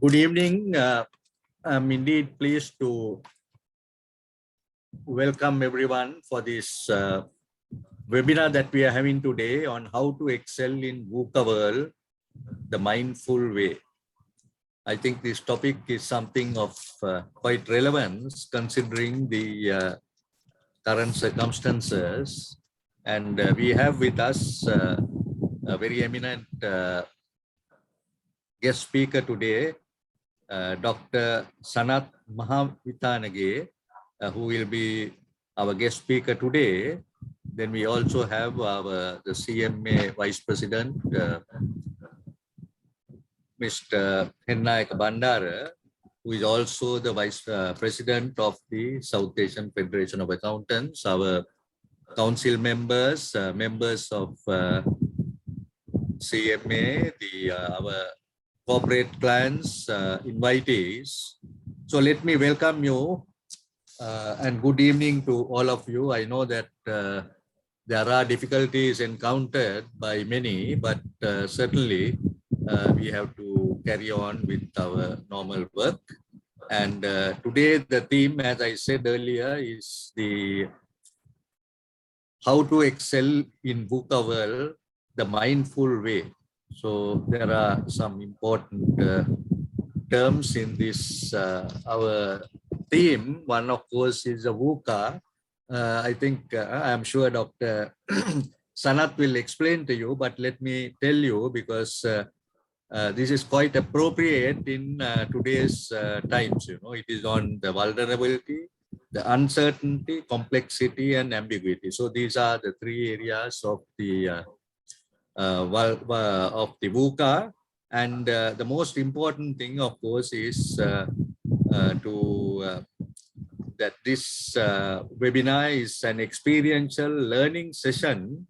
Good evening. I'm indeed pleased to welcome everyone for this webinar that we are having today on how to excel in VUCA world, the mindful way. I think this topic is something of quite relevance considering the current circumstances. And we have with us a very eminent guest speaker today, Dr. Sanath Mahawithanage, who will be our guest speaker today. Then we also have the CMA Vice President, Mr. Hennayak Bandara, who is also the Vice President of the South Asian Federation of Accountants, our council members, members of CMA, our corporate clients, invitees. So let me welcome you and good evening to all of you. I know that there are difficulties encountered by many, but certainly we have to carry on with our normal work. And today the theme, as I said earlier, is the how to excel in VUCA world, the mindful way. So there are some important terms in this, our theme. One, of course, is a VUCA. I think I'm sure Dr. Sanath will explain to you, but let me tell you because this is quite appropriate in today's times. You know, it is on the vulnerability, the uncertainty, complexity, and ambiguity. So these are the three areas of the VUCA, and the most important thing, of course, is that this webinar is an experiential learning session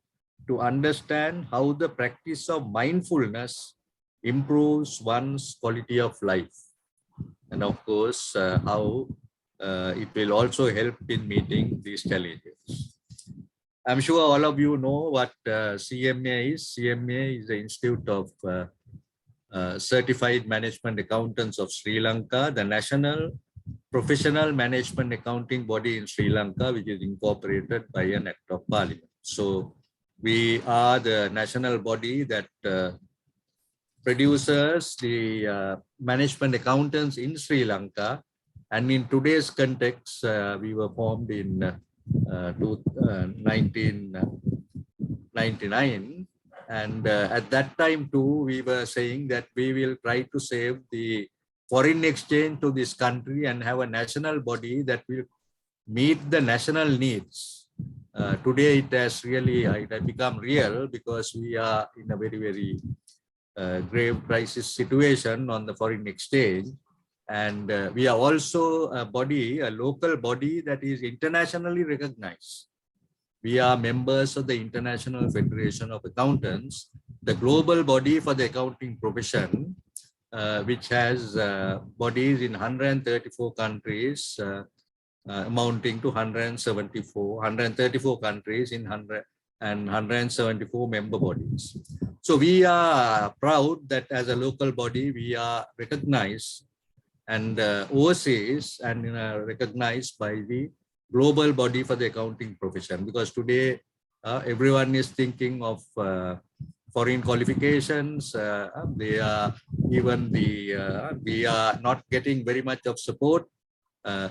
to understand how the practice of mindfulness improves one's quality of life, and of course how it will also help in meeting these challenges. I'm sure all of you know what CMA is. CMA is the Institute of Certified Management Accountants of Sri Lanka, the national professional management accounting body in Sri Lanka, which is incorporated by an act of parliament. So we are the national body that produces the management accountants in Sri Lanka. And in today's context, we were formed in 1999, and at that time too we were saying that we will try to save the foreign exchange to this country and have a national body that will meet the national needs. Today it has really become real because we are in a very grave crisis situation on the foreign exchange. And we are also a body, a local body that is internationally recognized. We are members of the International Federation of Accountants, the global body for the accounting profession, which has bodies in 134 countries, amounting to 134 countries in 174 member bodies. So we are proud that as a local body, we are recognized and overseas and recognized by the global body for the accounting profession, because today everyone is thinking of foreign qualifications. They are even we are not getting very much of support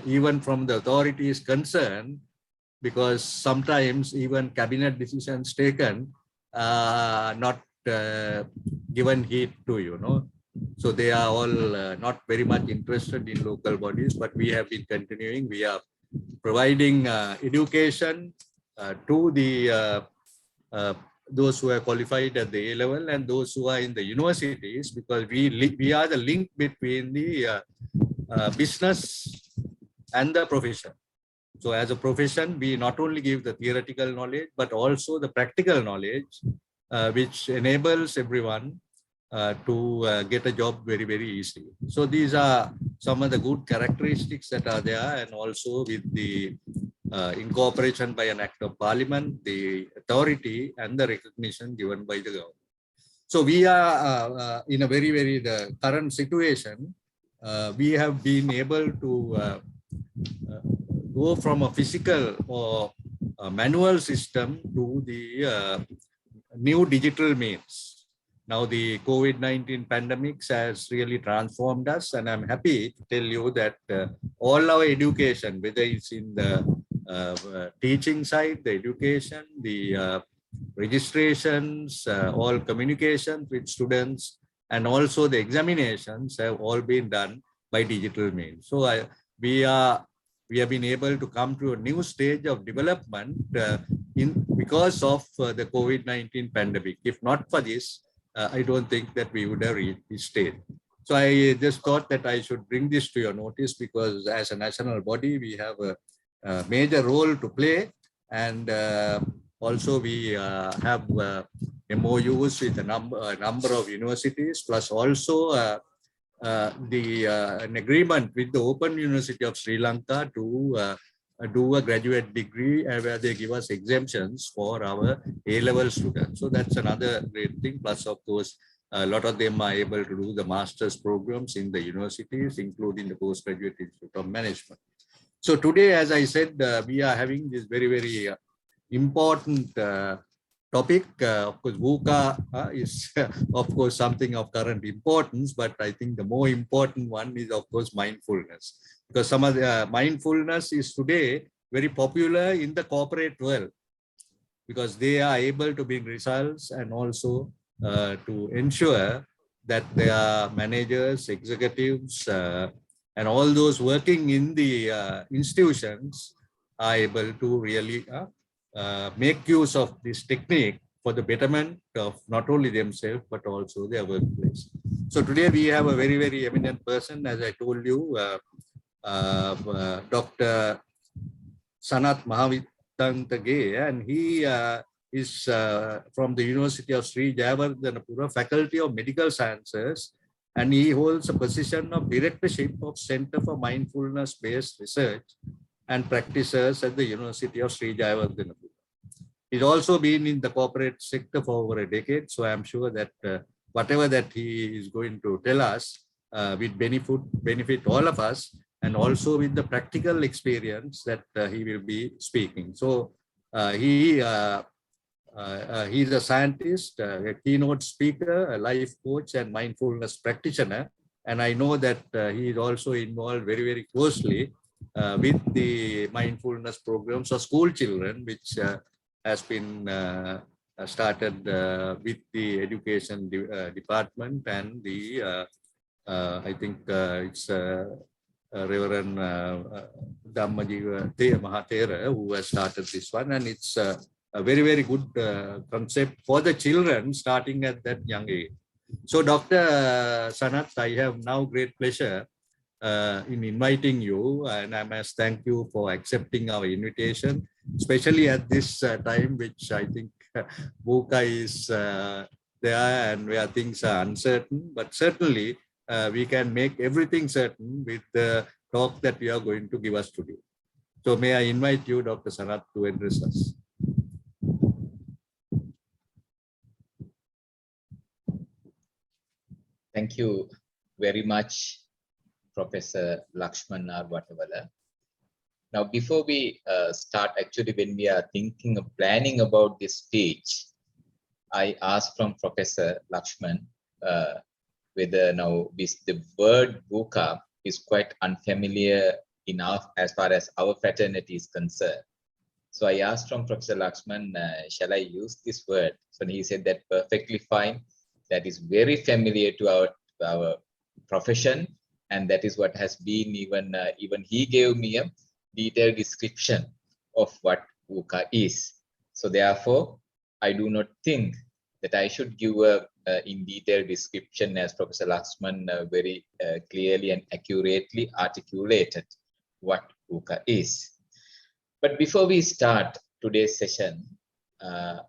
even from the authorities concerned, because sometimes even cabinet decisions taken not given heed to, you know. So they are all not very much interested in local bodies, but we have been continuing. We are providing education to the those who are qualified at the A level and those who are in the universities, because we are the link between the business and the profession. So as a profession, we not only give the theoretical knowledge, but also the practical knowledge, which enables everyone to get a job very easily. So these are some of the good characteristics that are there, and also with the incorporation by an act of parliament, the authority and the recognition given by the government. So we are in a the current situation we have been able to uh, go from a physical or a manual system to the new digital means. Now the COVID-19 pandemic has really transformed us, and I'm happy to tell you that all our education, whether it's in the teaching side, the education, the registrations, all communications with students, and also the examinations have all been done by digital means. So we have been able to come to a new stage of development because of the COVID-19 pandemic. If not for this, I don't think that we would have reached this stage. So I just thought that I should bring this to your notice, because as a national body, we have a major role to play. And also we have MOUs with a number of universities, plus also an agreement with the Open University of Sri Lanka to do a graduate degree where they give us exemptions for our A-level students. So that's another great thing. Plus, of course, a lot of them are able to do the master's programs in the universities, including the Postgraduate Institute of Management. So today, as I said, we are having this very, very important topic. Of course, VUCA is, of course, something of current importance, but I think the more important one is, of course, mindfulness. Because some of the mindfulness is today very popular in the corporate world, because they are able to bring results and also to ensure that their managers, executives, and all those working in the institutions are able to really make use of this technique for the betterment of not only themselves, but also their workplace. So today we have a very, very eminent person, as I told you, Dr. Sanath Mahawithanage, and he is from the University of Sri Jayawardenapura, Faculty of Medical Sciences, and he holds a position of Directorship of Center for Mindfulness-Based Research and Practices at the University of Sri Jayawardenapura. He's also been in the corporate sector for over a decade, so I'm sure that whatever that he is going to tell us will benefit all of us, and also with the practical experience that he will be speaking. So he's a scientist, a keynote speaker, a life coach, and mindfulness practitioner. And I know that he is also involved very, very closely with the mindfulness programs for school children, which has been started with the education department and the, I think it's Reverend Dhammajiva Mahathera who has started this one, and it's a very, very good concept for the children starting at that young age. So Dr. Sanath, I have now great pleasure in inviting you, and I must thank you for accepting our invitation, especially at this time, which I think VUCA is there and where things are uncertain, but certainly we can make everything certain with the talk that you are going to give us today. So may I invite you, Dr. Sanath, to address us. Thank you very much, Professor Lakshman or whatever. Now, before we start, actually, when we are thinking of planning about this speech, I asked from Professor Lakshman whether now the word VUCA is quite unfamiliar enough as far as our fraternity is concerned. So I asked from Professor Lakshman, shall I use this word? So he said that perfectly fine. That is very familiar to our profession, and that is what has been even he gave me a detailed description of what VUCA is. So therefore, I do not think that I should give a in detailed description, as Professor Lakshman very clearly and accurately articulated what VUCA is. But before we start today's session,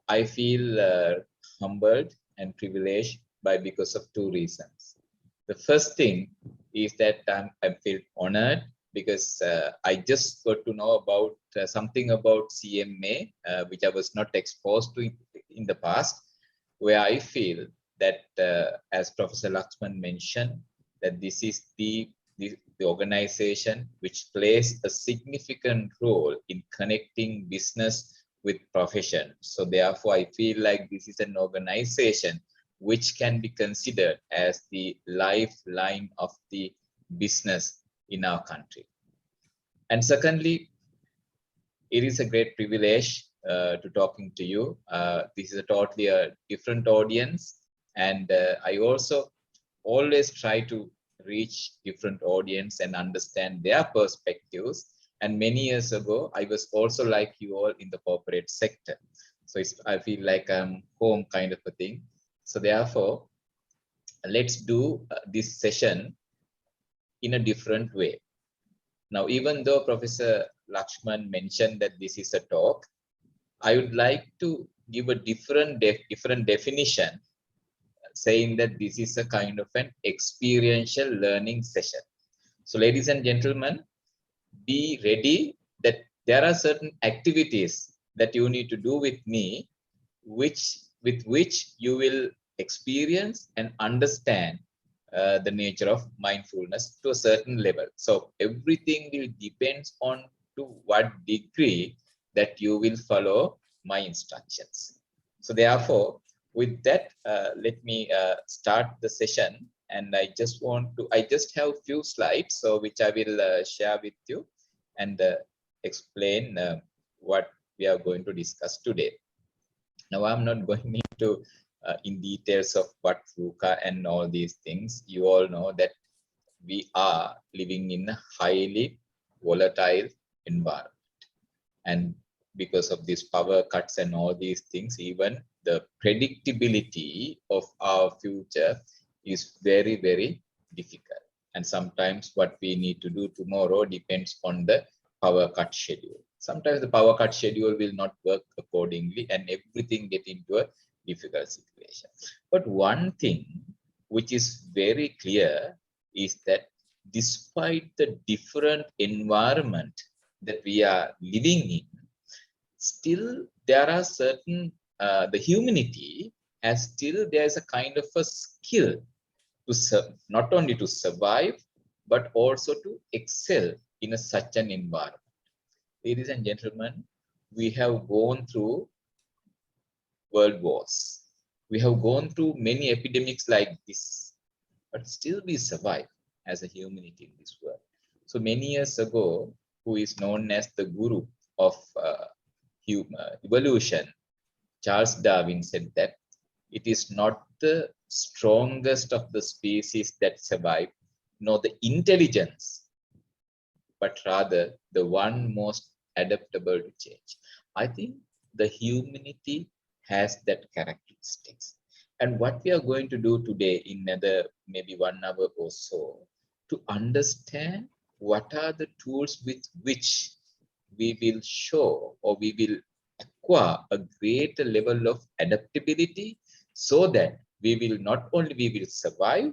I feel humbled and privileged because of two reasons. The first thing is that I feel honored because I just got to know about something about CMA, which I was not exposed to in the past, where I feel that, as Professor Lakshman mentioned, that this is the the organization which plays a significant role in connecting business with profession. So therefore, I feel like this is an organization which can be considered as the lifeline of the business in our country. And secondly, it is a great privilege to talking to you. This is a totally different audience, and I also always try to reach different audience and understand their perspectives. And many years ago, I was also like you all in the corporate sector. So I feel like I'm home kind of a thing. So therefore, let's do this session in a different way. Now, even though Professor Lakshman mentioned that this is a talk, I would like to give a different definition, saying that this is a kind of an experiential learning session. So ladies and gentlemen, be ready that there are certain activities that you need to do with me, with which you will experience and understand the nature of mindfulness to a certain level. So everything will depend on to what degree that you will follow my instructions. So therefore, with that, let me start the session. And I just have a few slides, so which I will share with you and explain what we are going to discuss today. Now, I'm not going into in details of what VUCA and all these things. You all know that we are living in a highly volatile environment. And because of these power cuts and all these things, even the predictability of our future is very, very difficult. And sometimes what we need to do tomorrow depends on the power cut schedule. Sometimes the power cut schedule will not work accordingly and everything get into a difficult situation. But one thing which is very clear is that despite the different environment that we are living in, still there are certain, the humanity has still, there's a kind of a skill to not only to survive, but also to excel in such an environment. Ladies and gentlemen, we have gone through world wars. We have gone through many epidemics like this, but still we survive as a humanity in this world. So many years ago, who is known as the guru of evolution, Charles Darwin, said that it is not the strongest of the species that survive, nor the intelligence, but rather the one most adaptable to change. I think the humanity has that characteristics. And what we are going to do today in another maybe 1 hour or so, to understand what are the tools with which we will show or we will acquire a greater level of adaptability, so that we will not only we will survive,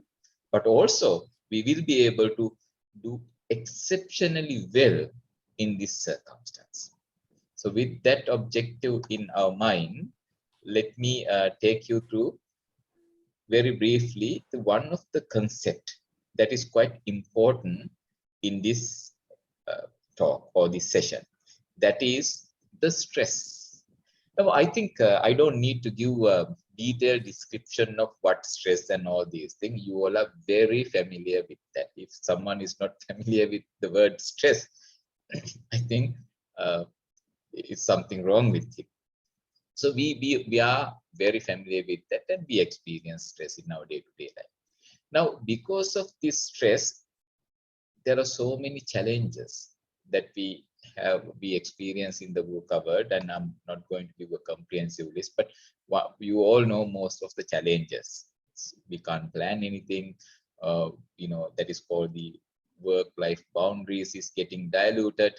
but also we will be able to do exceptionally well in this circumstance. So with that objective in our mind, let me take you through very briefly one of the concept that is quite important in this talk or this session, that is the stress. Now, I think I don't need to give a detailed description of what stress and all these things. You all are very familiar with that. If someone is not familiar with the word stress, I think it's something wrong with him. So we are very familiar with that, and we experience stress in our day-to-day life. Now, because of this stress, there are so many challenges that we experience in the VUCA world, and I'm not going to give a comprehensive list, but you all know most of the challenges. We can't plan anything. That is called the work-life boundaries is getting diluted.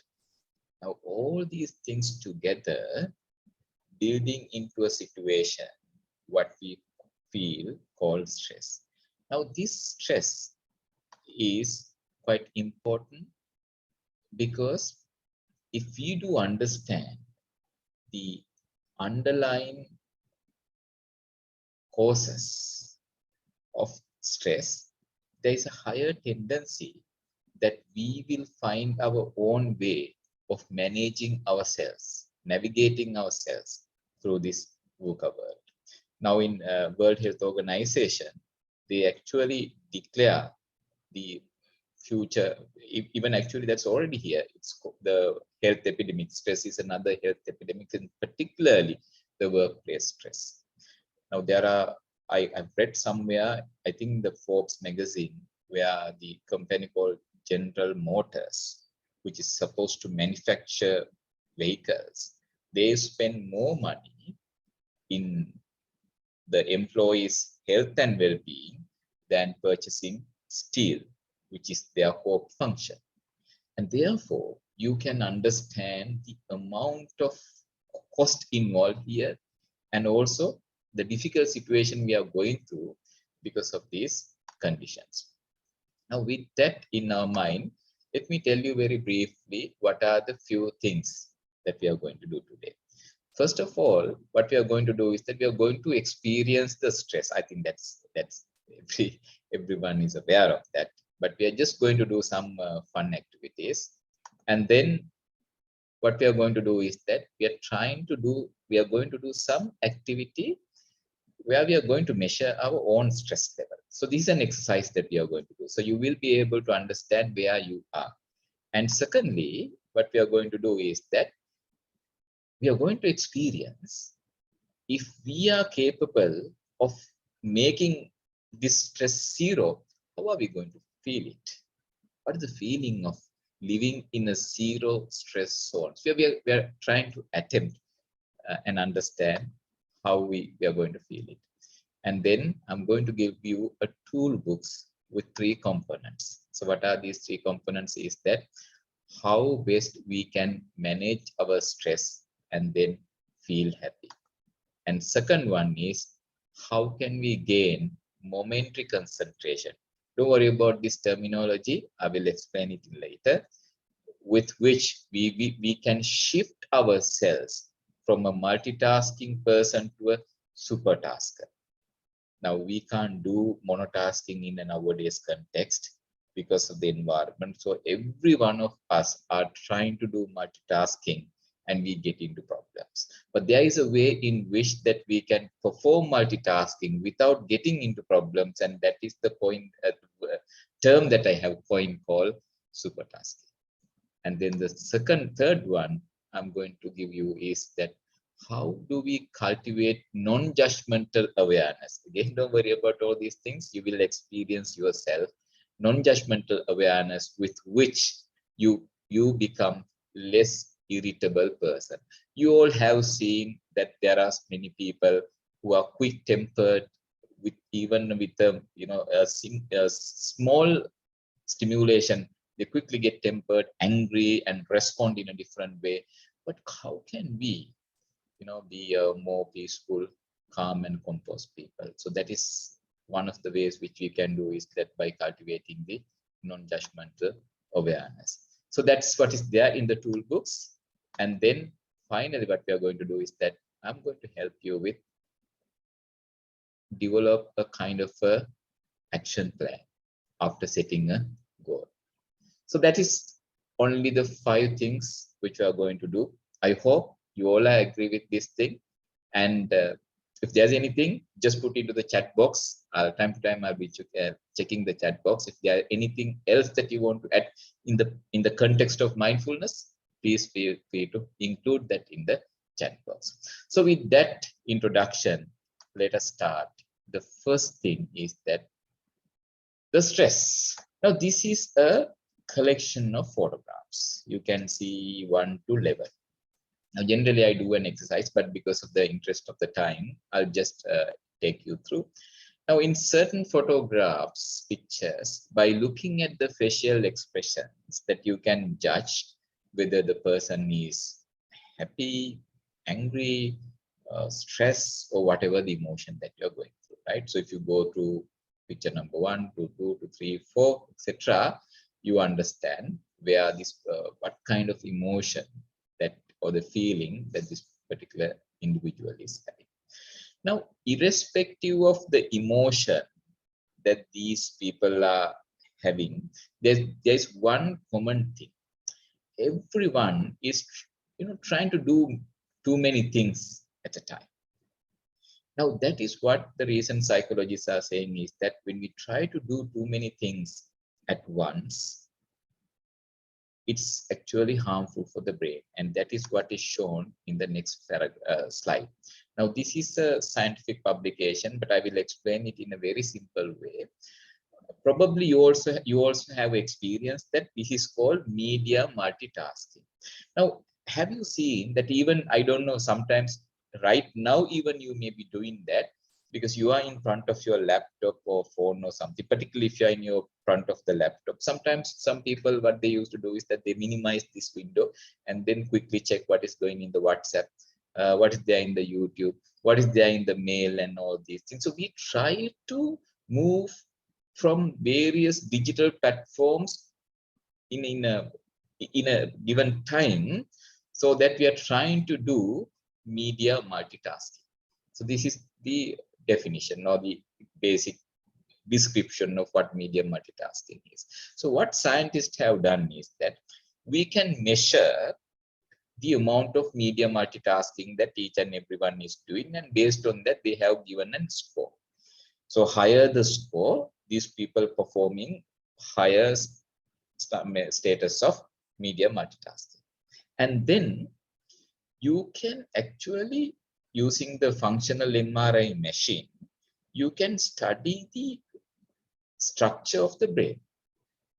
Now, all these things together building into a situation what we feel called stress. Now, this stress is quite important, because if we do understand the underlying causes of stress, there is a higher tendency that we will find our own way of managing ourselves, navigating ourselves through this VUCA world. Now in World Health Organization, they actually declare the future, even actually that's already here. It's the health epidemic. Stress is another health epidemic, and particularly the workplace stress. Now there are, I've read somewhere, I think the Forbes magazine, where the company called General Motors, which is supposed to manufacture vehicles, they spend more money in the employees' health and well-being than purchasing steel, which is their core function. And therefore, you can understand the amount of cost involved here, and also the difficult situation we are going through because of these conditions. Now, with that in our mind, let me tell you very briefly what are the few things that we are going to do today. First of all, what we are going to do is that we are going to experience the stress. I think that's everyone is aware of that. But we are just going to do some fun activities. And then what we are going to do is that we are going to do some activity where we are going to measure our own stress level. So this is an exercise that we are going to do. So you will be able to understand where you are. And secondly, what we are going to do is that we are going to experience if we are capable of making this stress zero, how are we going to feel it? What is the feeling of living in a zero stress zone? So we are trying to attempt and understand how we are going to feel it. And then I'm going to give you a toolbox with 3 components. So what are these 3 components is that how best we can manage our stress and then feel happy. And second one is how can we gain momentary concentration. Don't worry about this terminology. I will explain it later, with which we can shift ourselves from a multitasking person to a supertasker. Now, we can't do monotasking in a nowadays context because of the environment. So every one of us are trying to do multitasking and we get into problems. But there is a way in which that we can perform multitasking without getting into problems. And that is the point, term that I have coined called supertasking. And then the third one I'm going to give you is that how do we cultivate non-judgmental awareness? Again, don't worry about all these things. You will experience yourself non-judgmental awareness with which you become less irritable person. You all have seen that there are many people who are quick-tempered with even with a small stimulation. They quickly get tempered, angry, and respond in a different way. But how can we be more peaceful, calm, and composed people? So that is one of the ways which we can do is that by cultivating the non-judgmental awareness. So that's what is there in the toolbox. And then finally, what we are going to do is that I'm going to help you with develop a kind of a action plan after setting a goal. So that is only the 5 things which we are going to do. I hope you all agree with this thing. And if there's anything, just put into the chat box. Time to time, I'll be checking the chat box. If there are anything else that you want to add in the context of mindfulness, please feel free to include that in the chat box. So with that introduction, let us start. The first thing is that the stress. Now, this is a collection of photographs. You can see 1 to 11. Now, generally, I do an exercise, but because of the interest of the time, I'll just take you through. Now, in certain photographs, pictures, by looking at the facial expressions, that you can judge whether the person is happy, angry, stress, or whatever the emotion that you're going through, right? So if you go through picture number 1 to 2 to 3, 4, etc., you understand where this, what kind of emotion that or the feeling that this particular individual is having. Now, irrespective of the emotion that these people are having, there's one common thing. Everyone is, trying to do too many things at a time. Now, that is what the reason psychologists are saying is that when we try to do too many things at once, it's actually harmful for the brain. And that is what is shown in the next slide. Now, this is a scientific publication, but I will explain it in a very simple way. Probably you also have experienced that this is called media multitasking. Now, have you seen that even, I don't know, sometimes right now, even you may be doing that because you are in front of your laptop or phone or something, particularly if you're in your front of the laptop. Sometimes some people, what they used to do is that they minimize this window and then quickly check what is going in the WhatsApp, what is there in the YouTube, what is there in the mail and all these things. So we try to move from various digital platforms in a given time, so that we are trying to do media multitasking. So this is the definition or the basic description of what media multitasking is. So what scientists have done is that we can measure the amount of media multitasking that each and everyone is doing, and based on that they have given a score. So higher the score, these people performing higher status of media multitasking. And then you can actually, using the functional MRI machine, you can study the structure of the brain.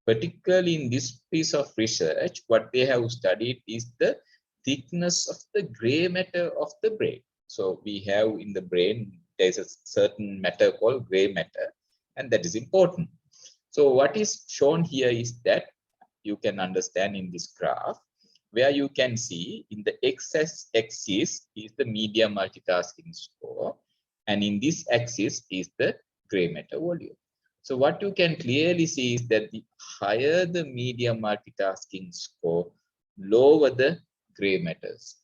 Particularly in this piece of research, what they have studied is the thickness of the gray matter of the brain. So we have in the brain, there's a certain matter called gray matter, and that is important. So what is shown here is that you can understand in this graph, where you can see in the x-axis is the media multitasking score, and in this axis is the gray matter volume. So what you can clearly see is that the higher the media multitasking score, lower the gray matters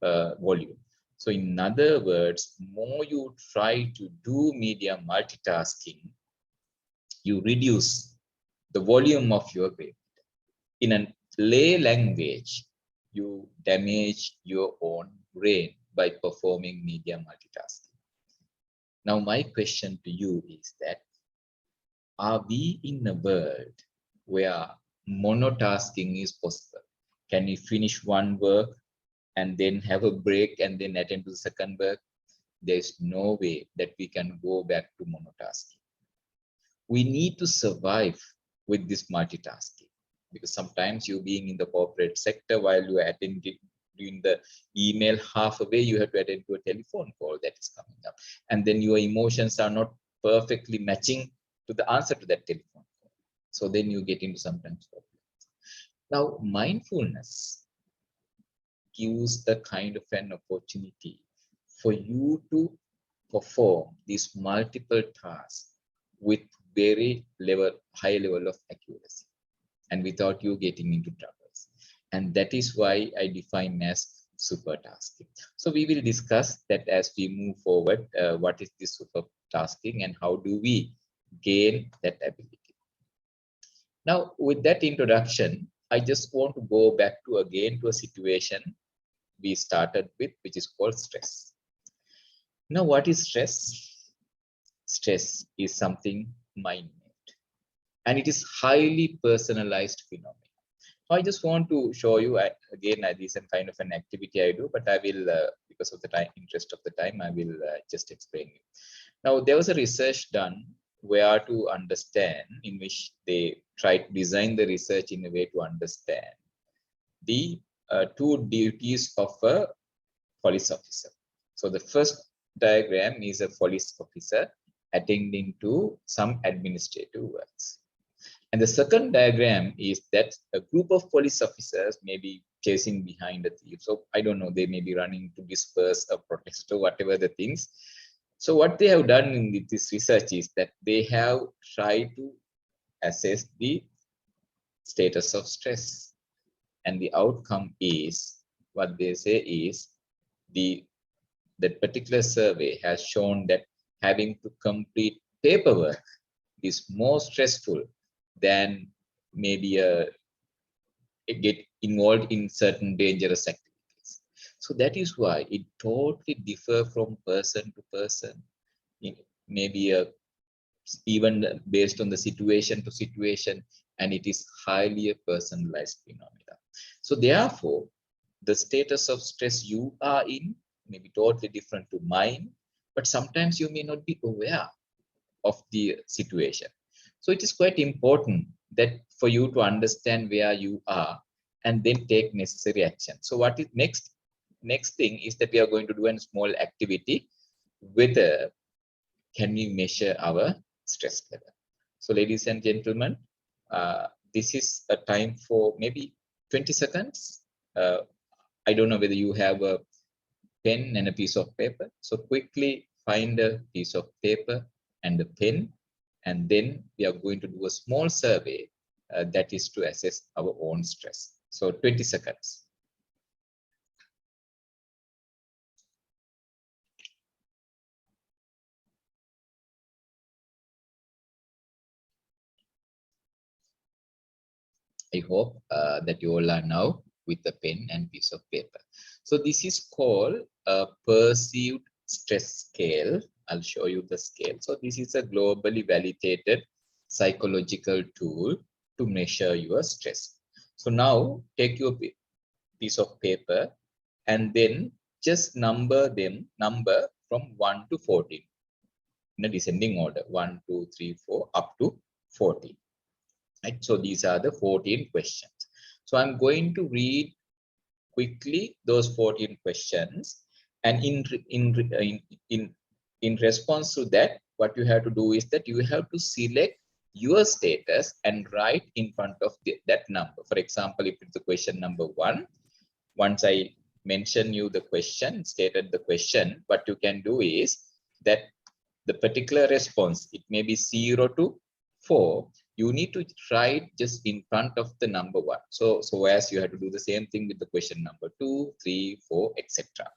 volume. So in other words, more you try to do media multitasking, you reduce the volume of your gray matter. In a lay language, you damage your own brain by performing media multitasking. Now, my question to you is that, are we in a world where monotasking is possible? Can we finish one work and then have a break and then attend to the second work? There's no way that we can go back to monotasking. We need to survive with this multitasking, because sometimes you being in the corporate sector while you are attending doing the email, half away you have to attend to a telephone call that is coming up, and then your emotions are not perfectly matching to the answer to that telephone call. So then you get into sometimes problems. Now, mindfulness gives the kind of an opportunity for you to perform these multiple tasks with very high level of accuracy and without you getting into troubles. And that is why I define as super tasking. So we will discuss that as we move forward, what is this super tasking and how do we gain that ability. Now, with that introduction, I just want to go back to again to a situation we started with, which is called stress. Now, what is stress? Stress is something mind-made, and it is highly personalized phenomenon. I just want to show you again, this is kind of an activity I do, but I will, because of the interest of the time, I will just explain it. Now, there was a research done where to understand, in which they tried to design the research in a way to understand the two duties of a police officer. So the first diagram is a police officer attending to some administrative works. And the second diagram is that a group of police officers may be chasing behind a thief. So I don't know, they may be running to disperse a protest or whatever the things. So what they have done in this research is that they have tried to assess the status of stress. And the outcome is, what they say is, that particular survey has shown that having to complete paperwork is more stressful than maybe get involved in certain dangerous activities. So that is why it totally differs from person to person. Maybe even based on the situation to situation, and it is highly a personalized phenomena. So therefore, the status of stress you are in may be totally different to mine, but sometimes you may not be aware of the situation. So it is quite important that for you to understand where you are and then take necessary action. So what is next thing is that we are going to do a small activity with can we measure our stress level. So ladies and gentlemen, this is a time for maybe 20 seconds. I don't know whether you have a pen and a piece of paper. So quickly find a piece of paper and a pen, and then we are going to do a small survey that is to assess our own stress. So 20 seconds. I hope that you all are now with a pen and piece of paper. So this is called a perceived stress scale. I'll show you the scale. So this is a globally validated psychological tool to measure your stress. So now take your piece of paper and then just number from 1 to 14 in a descending order, 1, 2, 3, 4 up to 14. Right? So these are the 14 questions. So I'm going to read quickly those 14 questions, and in response to that, what you have to do is that you have to select your status and write in front of that number. For example, if it's the question number 1, once I mention you the question, stated the question, what you can do is that the particular response, it may be 0 to 4, you need to write just in front of the number 1. So as you have to do the same thing with the question number 2, 3, 4, etc.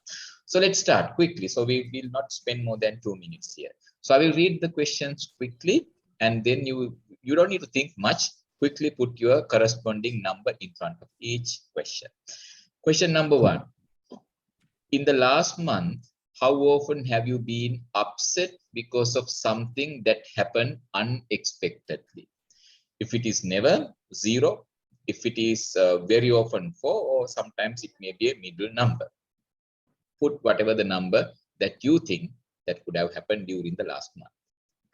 So let's start quickly. So we will not spend more than 2 minutes here. So I will read the questions quickly, and then you don't need to think much. Quickly put your corresponding number in front of each question. Question number 1. In the last month, how often have you been upset because of something that happened unexpectedly? If it is never, 0. If it is very often, 4, or sometimes it may be a middle number. Put whatever the number that you think that could have happened during the last month.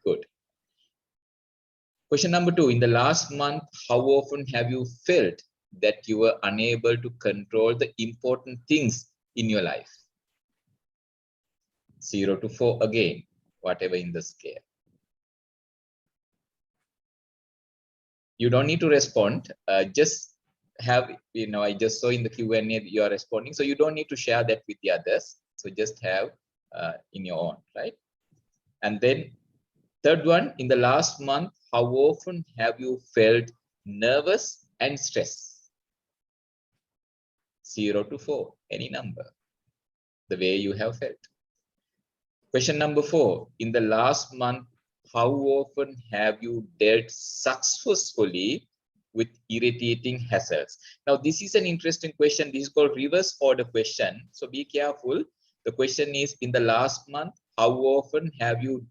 Good. Question number 2. In the last month, how often have you felt that you were unable to control the important things in your life? 0 to 4 again, whatever in the scale. You don't need to respond. Just have, I just saw in the Q&A you are responding, so you don't need to share that with the others. So just have in your own, right? And then third one, in the last month, how often have you felt nervous and stressed? 0 to 4, any number, the way you have felt. Question number 4, in the last month, how often have you dealt successfully with irritating hassles? Now, this is an interesting question. This is called reverse order question. So be careful. The question is, in the last month, how often have you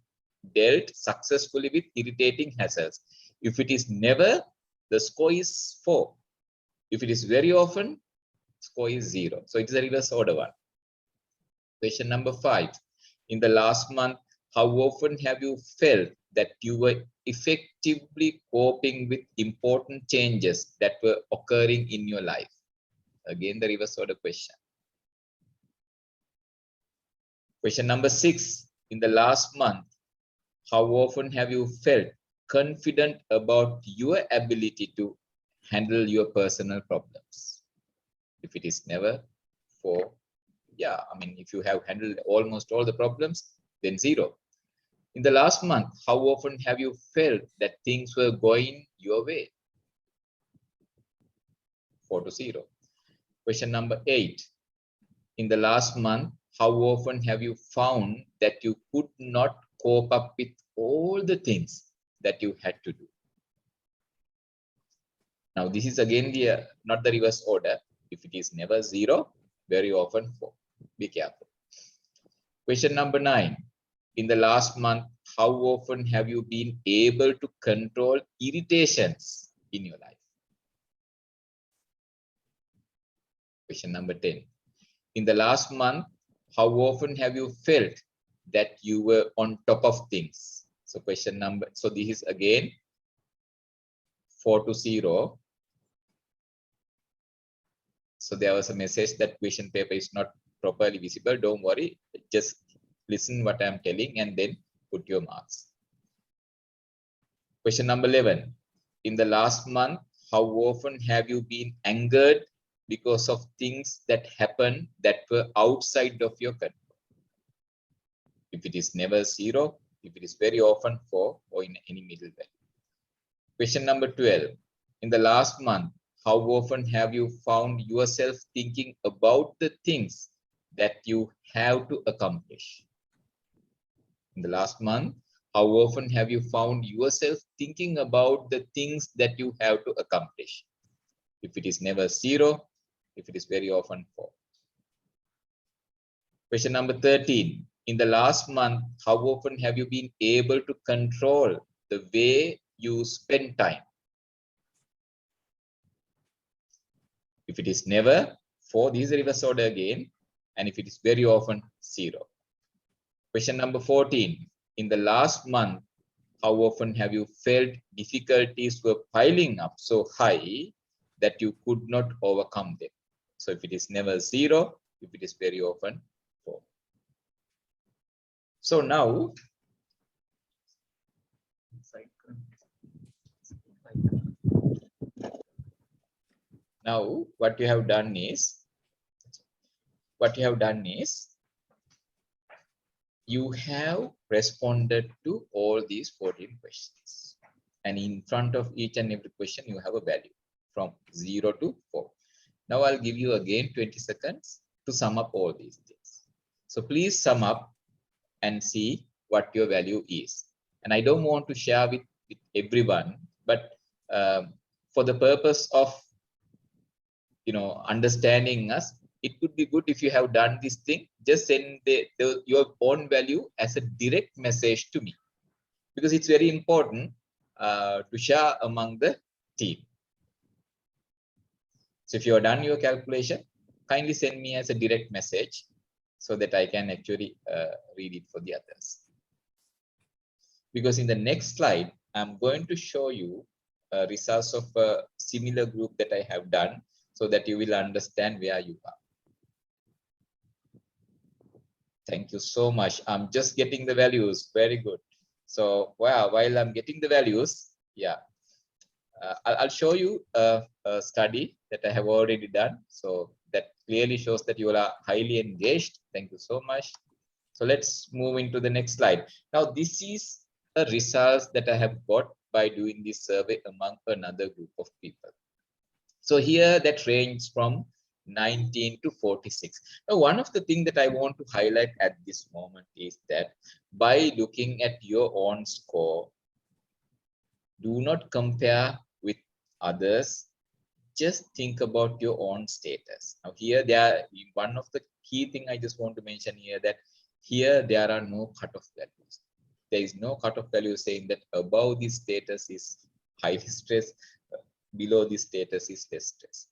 dealt successfully with irritating hassles? If it is never, the score is 4. If it is very often, score is 0. So it is a reverse order one. Question number 5. In the last month, how often have you felt that you were effectively coping with important changes that were occurring in your life? Again, the reverse order question. Question number 6. In the last month, how often have you felt confident about your ability to handle your personal problems? If it is never, 4. Yeah, I mean, if you have handled almost all the problems, then 0. In the last month, how often have you felt that things were going your way? 4 to 0. Question number 8. In the last month, how often have you found that you could not cope up with all the things that you had to do? Now, this is again the not the reverse order. If it is never 0, very often 4. Be careful. Question number 9. In the last month, how often have you been able to control irritations in your life? Question number 10. In the last month, how often have you felt that you were on top of things? So question number, so this is again 4 to 0. So there was a message that question paper is not properly visible. Don't worry, just listen what I'm telling and then put your marks. Question number 11. In the last month, how often have you been angered because of things that happened that were outside of your control? If it is never 0, if it is very often 4, or in any middle value. Question number 12. In the last month, how often have you found yourself thinking about the things that you have to accomplish? In the last month, how often have you found yourself thinking about the things that you have to accomplish? If it is never 0, if it is very often 4. Question number 13. In the last month, how often have you been able to control the way you spend time? If it is never 4, this is a reverse order again. And if it is very often 0. Question number 14. In the last month, how often have you felt difficulties were piling up so high that you could not overcome them? So if it is never 0, if it is very often 4. So now, what you have done is, you have responded to all these 14 questions. And in front of each and every question, you have a value from 0 to 4. Now I'll give you again 20 seconds to sum up all these things. So please sum up and see what your value is. And I don't want to share with everyone, but for the purpose of understanding us, it would be good if you have done this thing, just send your own value as a direct message to me, because it's very important to share among the team. So if you have done your calculation, kindly send me as a direct message so that I can actually read it for the others. Because in the next slide, I'm going to show you results of a similar group that I have done so that you will understand where you are. Thank you so much. I'm just getting the values. Very good. So while I'm getting the values, yeah, I'll show you a study that I have already done. So that clearly shows that you are highly engaged. Thank you so much. So let's move into the next slide. Now, this is the results that I have got by doing this survey among another group of people. So here that range from 19 to 46. Now, one of the things that I want to highlight at this moment is that by looking at your own score, do not compare with others. Just think about your own status. Now here, one of the key thing I just want to mention here, that here there are no cutoff values. There is no cutoff value saying that above this status is highly stressed, below this status is less stress.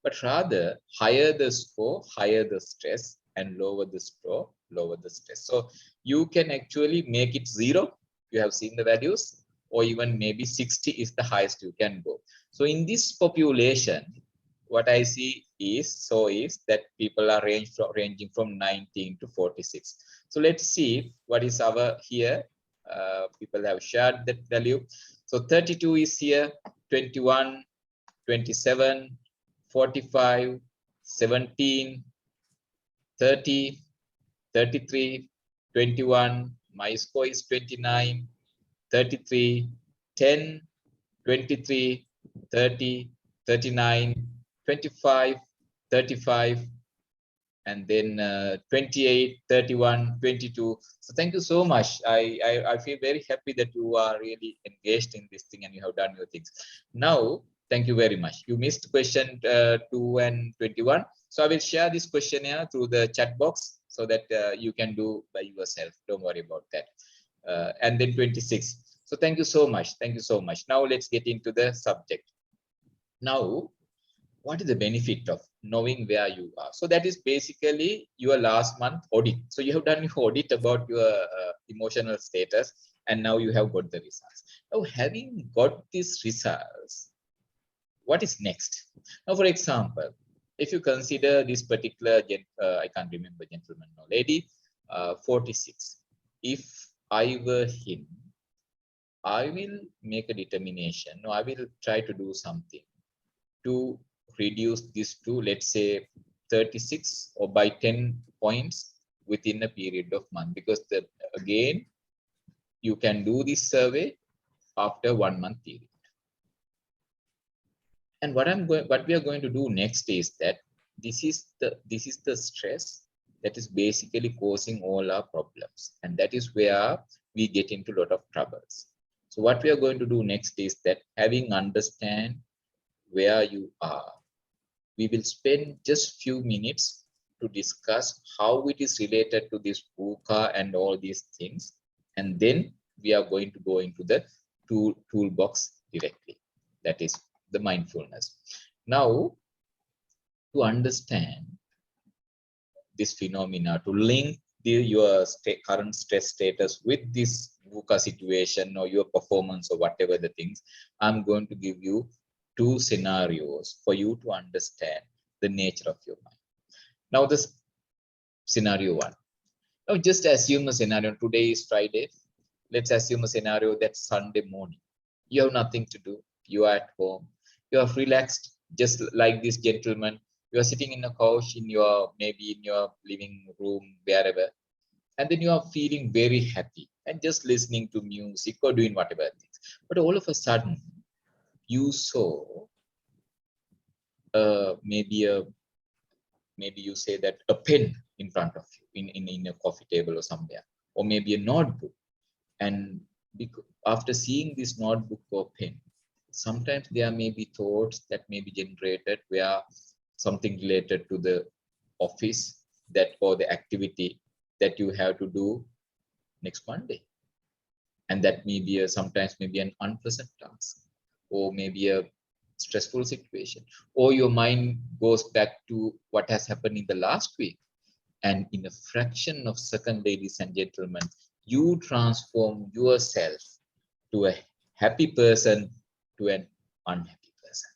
But rather, higher the score, higher the stress, and lower the score, lower the stress. So you can actually make it 0. You have seen the values, or even maybe 60 is the highest you can go. So in this population, what I see is that people are ranging from 19 to 46. So let's see what is our here. People have shared that value. So 32 is here, 21, 27, 45, 17, 30, 33, 21. My score is 29, 33, 10, 23, 30, 39, 25, 35, and then 28, 31, 22. So thank you so much. I feel very happy that you are really engaged in this thing and you have done your things. Now, Thank you very much. You missed question 2 and 21. So I will share this questionnaire through the chat box so that you can do by yourself. Don't worry about that. And then 26. So thank you so much. Thank you so much. Now let's get into the subject. Now, what is the benefit of knowing where you are? So that is basically your last month audit. So you have done your audit about your emotional status, and now you have got the results. Now, having got these results, what is next? Now, for example, if you consider this particular, I can't remember gentleman or lady, 46. If I were him, I will make a determination. No, I will try to do something to reduce this to, let's say, 36 or by 10 points within a period of month. Because again, you can do this survey after 1 month period. And what we are going to do next is that this is the stress that is basically causing all our problems, and that is where we get into a lot of troubles. So what we are going to do next is that, having understand where you are, we will spend just few minutes to discuss how it is related to this VUCA and all these things, and then we are going to go into the toolbox directly, that is the mindfulness. Now, to understand this phenomena, to link your current stress status with this VUCA situation or your performance or whatever the things, I'm going to give you 2 scenarios for you to understand the nature of your mind. Now, this scenario 1. Now, just assume a scenario. Today is Friday. Let's assume a scenario that's Sunday morning. You have nothing to do. You are at home. You are relaxed, just like this gentleman. You are sitting in a couch maybe in your living room, wherever, and then you are feeling very happy and just listening to music or doing whatever things. But all of a sudden, you saw maybe you say that a pen in front of you in a coffee table or somewhere, or maybe a notebook. And after seeing this notebook or pen, sometimes there may be thoughts that may be generated where something related to the office or the activity that you have to do next Monday. And that may be sometimes maybe an unpleasant task, or maybe a stressful situation, or your mind goes back to what has happened in the last week. And in a fraction of second, ladies and gentlemen, you transform yourself to a happy person to an unhappy person.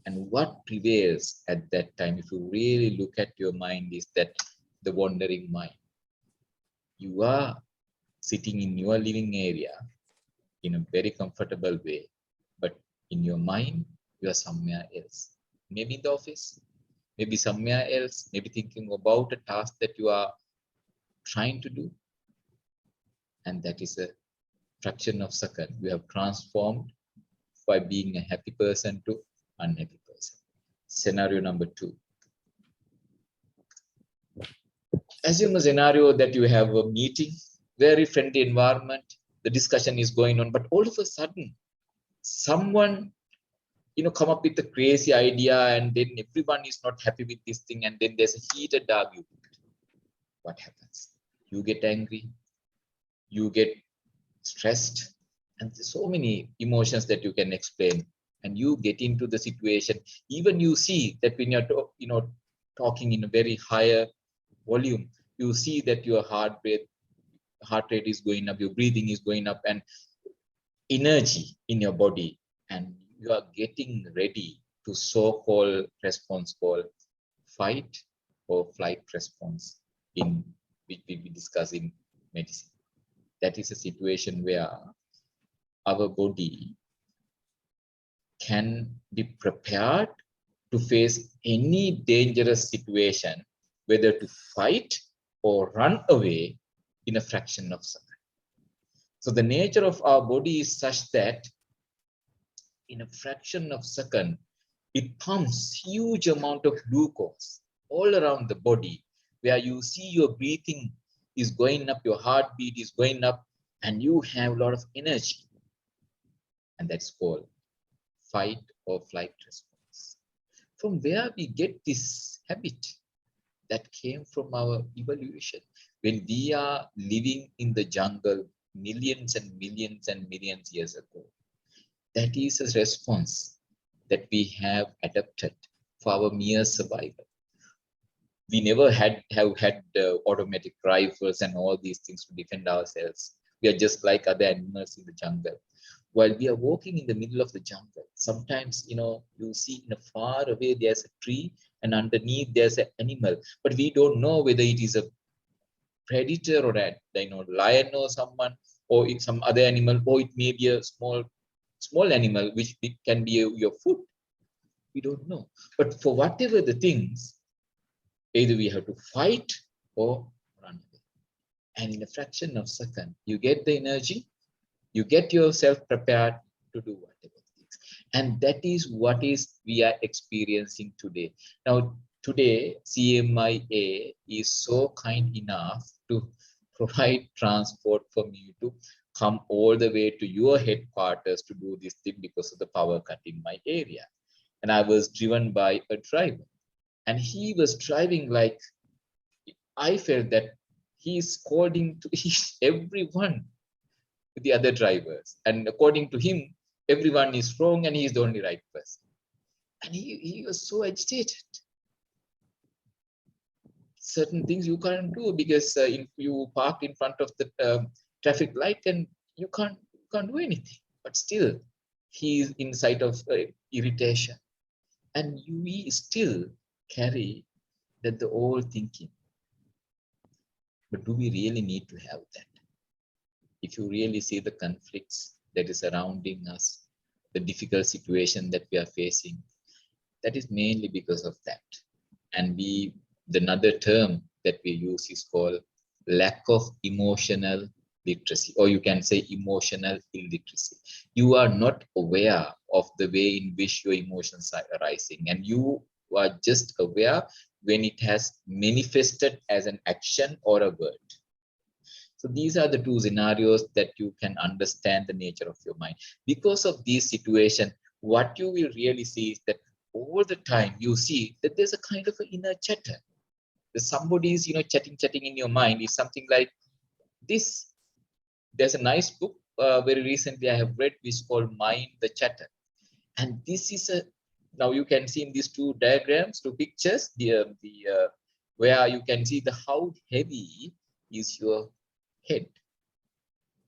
And what prevails at that time, if you really look at your mind, is that the wandering mind. You are sitting in your living area in a very comfortable way, but in your mind, you are somewhere else. Maybe in the office, maybe somewhere else, maybe thinking about a task that you are trying to do. And that is a fraction of second. You have transformed by being a happy person to unhappy person. Scenario number 2. Assume a scenario that you have a meeting, very friendly environment, the discussion is going on, but all of a sudden, someone come up with a crazy idea, and then everyone is not happy with this thing, and then there's a heated argument. What happens? You get angry, you get stressed, and there's so many emotions that you can explain, and you get into the situation. Even you see that when you're talking in a very higher volume, you see that your heart rate is going up, your breathing is going up, and energy in your body, and you are getting ready to so-called response called fight or flight response, which we discuss in medicine. That is a situation where our body can be prepared to face any dangerous situation, whether to fight or run away in a fraction of a second. So the nature of our body is such that in a fraction of a second, it pumps huge amount of glucose all around the body, where you see your breathing is going up, your heartbeat is going up, and you have a lot of energy. And that's called fight or flight response. From where we get this habit? That came from our evolution. When we are living in the jungle millions and millions and millions years ago, that is a response that we have adapted for our mere survival. We never have had automatic rifles and all these things to defend ourselves. We are just like other animals in the jungle. While we are walking in the middle of the jungle, sometimes, you see in a far away, there's a tree and underneath there's an animal, but we don't know whether it is a predator or a lion or someone, or some other animal, or it may be a small animal which can be your food. We don't know. But for whatever the things, either we have to fight or run away. And in a fraction of a second, you get the energy, you get yourself prepared to do whatever things. And that is what we are experiencing today. Now, today, CMA is so kind enough to provide transport for me to come all the way to your headquarters to do this thing because of the power cut in my area. And I was driven by a driver. And he was driving like, I felt that he's scolding to everyone, the other drivers. And according to him, everyone is wrong and he's the only right person. And he was so agitated. Certain things you can't do because if you park in front of the traffic light, and you can't do anything. But still, he is in sight of irritation. And we still carry that the old thinking. But do we really need to have that? If you really see the conflicts that is surrounding us, the difficult situation that we are facing, that is mainly because of that. And another term that we use is called lack of emotional literacy, or you can say emotional illiteracy. You are not aware of the way in which your emotions are arising, and you are just aware when it has manifested as an action or a word. So these are the two scenarios that you can understand the nature of your mind. Because of these situations, what you will really see is that all the time you see that there's a kind of an inner chatter. Somebody is, chatting in your mind is something like this. There's a nice book very recently I have read, which is called Mind the Chatter. And this is now you can see in these two diagrams, two pictures, where you can see how heavy is your head.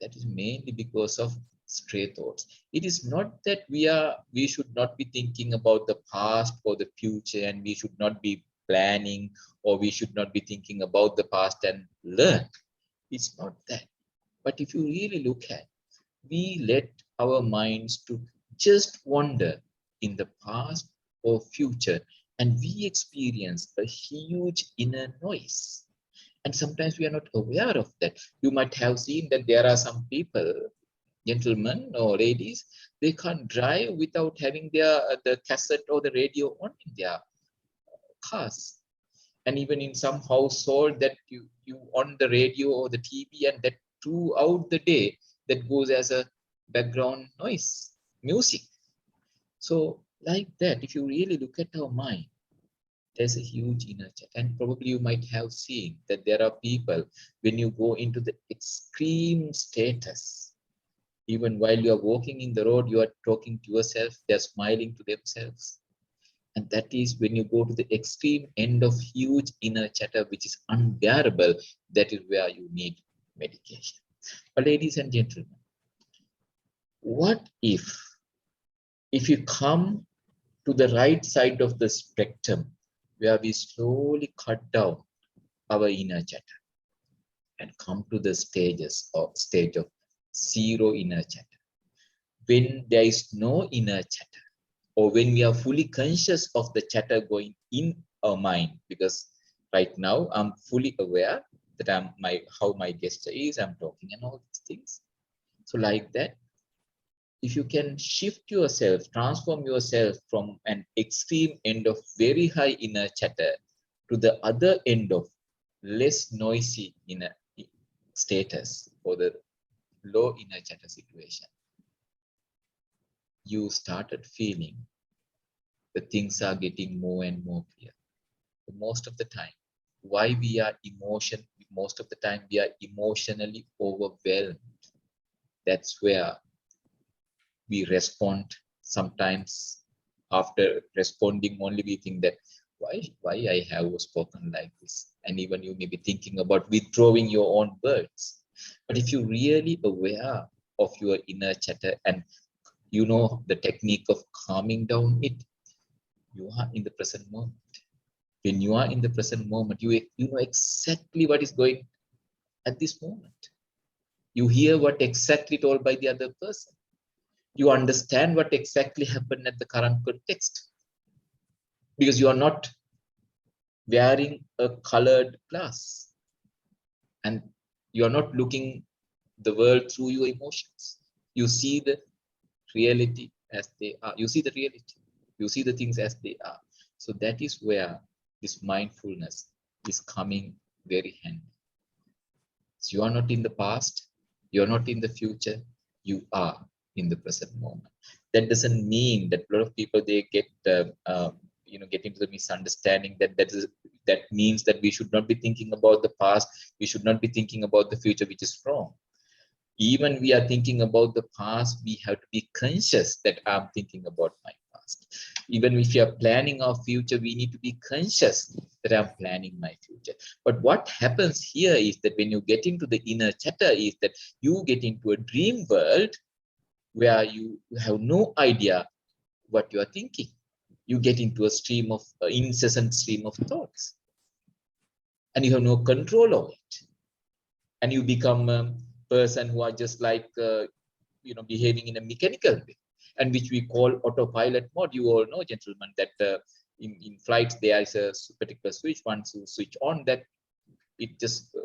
That is mainly because of stray thoughts. It is not that we should not be thinking about the past or the future, and we should not be planning, or we should not be thinking about the past and learn. It's not that. But if you really look at, we let our minds to just wander in the past or future, and we experience a huge inner noise. And sometimes we are not aware of that. You might have seen that there are some people, gentlemen or ladies, they can't drive without having the cassette or the radio on in their cars. And even in some household that you on the radio or the TV, and that throughout the day that goes as a background noise, music. So like that, if you really look at our mind, there's a huge inner chat. And probably you might have seen that there are people, when you go into the extreme status, even while you are walking in the road, you are talking to yourself, they're smiling to themselves. And that is when you go to the extreme end of huge inner chatter, which is unbearable, that is where you need medication. But ladies and gentlemen, what if you come to the right side of the spectrum, where we slowly cut down our inner chatter and come to the stage of zero inner chatter? When there is no inner chatter, or when we are fully conscious of the chatter going in our mind, because right now I'm fully aware that how my gesture is, I'm talking and all these things. So like that, if you can shift yourself, transform yourself from an extreme end of very high inner chatter to the other end of less noisy inner status, or the low inner chatter situation, you started feeling the things are getting more and more clear. Most of the time, why we are most of the time we are emotionally overwhelmed. That's where we respond. Sometimes after responding only, we think that why I have spoken like this. And even you may be thinking about withdrawing your own words. But if you're really aware of your inner chatter and you know the technique of calming down it, you are in the present moment. When you are in the present moment, you know exactly what is going at this moment. You hear what exactly told by the other person. You understand what exactly happened at the current context. Because you are not wearing a colored glass. And you are not looking the world through your emotions. You see the reality as they are. You see the reality. You see the things as they are. So that is where this mindfulness is coming very handy. So you are not in the past, you are not in the future, you are in the present moment. That doesn't mean that a lot of people, they get get into the misunderstanding that means that we should not be thinking about the past, we should not be thinking about the future, which is wrong. Even we are thinking about the past, we have to be conscious that I'm thinking about my past. Even if we are planning our future, we need to be conscious that I'm planning my future. But what happens here is that when you get into the inner chatter, is that you get into a dream world where you have no idea what you are thinking. You get into a stream of incessant stream of thoughts, and you have no control of it. And you become a person who are just like behaving in a mechanical way, and which we call autopilot mode. You all know, gentlemen, that in flights there is a particular switch. Once you switch on that, it just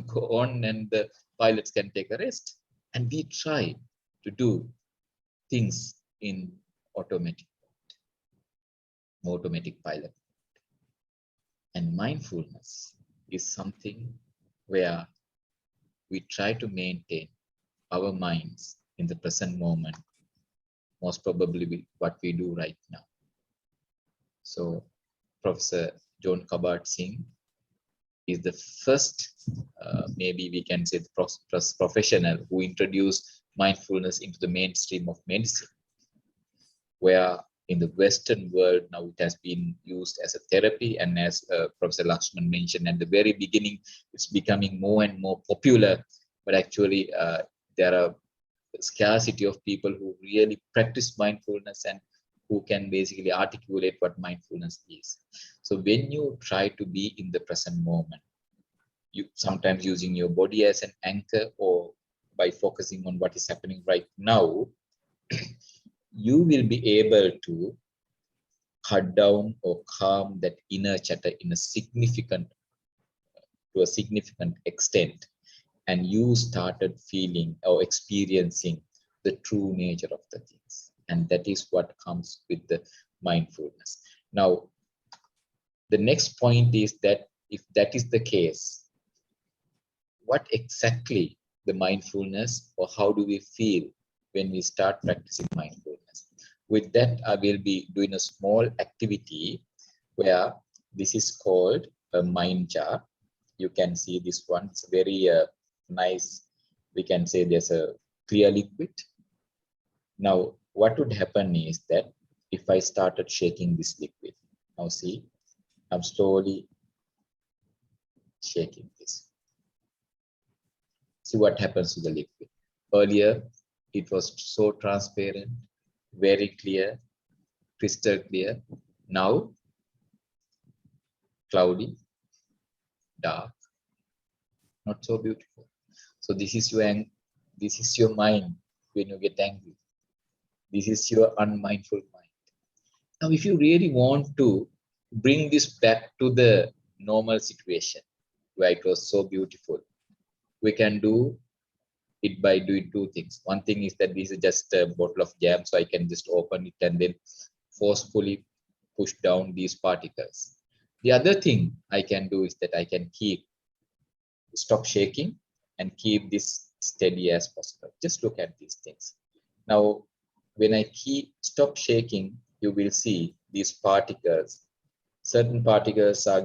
go on, and the pilots can take a rest. And we try to do things in automatic pilot. And mindfulness is something where we try to maintain our minds in the present moment, most probably what we do right now. So Professor John Kabat-Zinn is the first, maybe we can say the professional who introduced mindfulness into the mainstream of medicine, where in the Western world now it has been used as a therapy, and as Professor Lakshman mentioned at the very beginning, it's becoming more and more popular. But actually, there are scarcity of people who really practice mindfulness and who can basically articulate what mindfulness is. So when you try to be in the present moment, you sometimes using your body as an anchor, or by focusing on what is happening right now, you will be able to cut down or calm that inner chatter to a significant extent, and you started feeling or experiencing the true nature of the things. And that is what comes with the mindfulness. Now, the next point is that if that is the case, what exactly the mindfulness, or how do we feel when we start practicing mindfulness? With that, I will be doing a small activity where this is called a mind jar. You can see this one. It's very nice. We can say there's a clear liquid. Now, what would happen is that if I started shaking this liquid, now see, I'm slowly shaking this. See what happens to the liquid. Earlier, it was so transparent, very clear, crystal clear. Now, cloudy, dark, not so beautiful. So this is your mind when you get angry. This is your unmindful mind. Now, if you really want to bring this back to the normal situation where it was so beautiful, we can do it by doing two things. One thing is that this is just a bottle of jam, so I can just open it and then forcefully push down these particles. The other thing I can do is that I can stop shaking and keep this steady as possible. Just look at these things. Now, when I stop shaking, you will see these particles. Certain particles are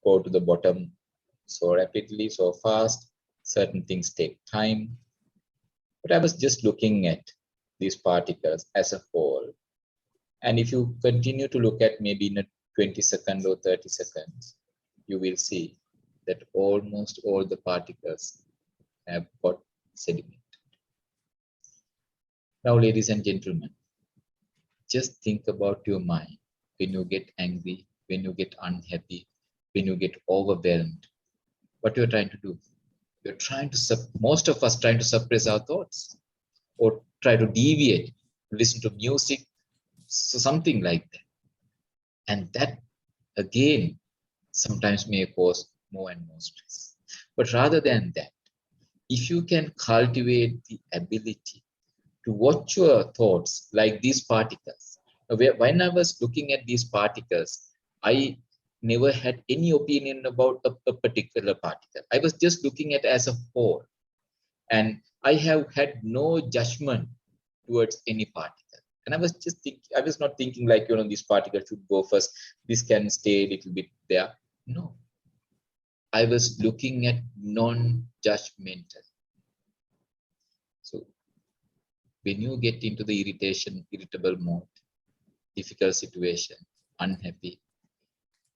go to the bottom so rapidly, so fast. Certain things take time. But I was just looking at these particles as a whole. And if you continue to look at maybe in a 20 seconds or 30 seconds, you will see that almost all the particles have got sedimented. Now, ladies and gentlemen, just think about your mind when you get angry, when you get unhappy, when you get overwhelmed. What you're trying to do? You're trying to, most of us trying to suppress our thoughts or try to deviate, listen to music, so something like that. And that, again, sometimes may cause more and more stress. But rather than that, if you can cultivate the ability to watch your thoughts like these particles. When I was looking at these particles, I never had any opinion about a particular particle. I was just looking at as a whole. And I have had no judgment towards any particle. And I was just thinking, I was not thinking like, this particle should go first, this can stay a little bit there. No. I was looking at non-judgmental. So when you get into the irritable mode, difficult situation, unhappy,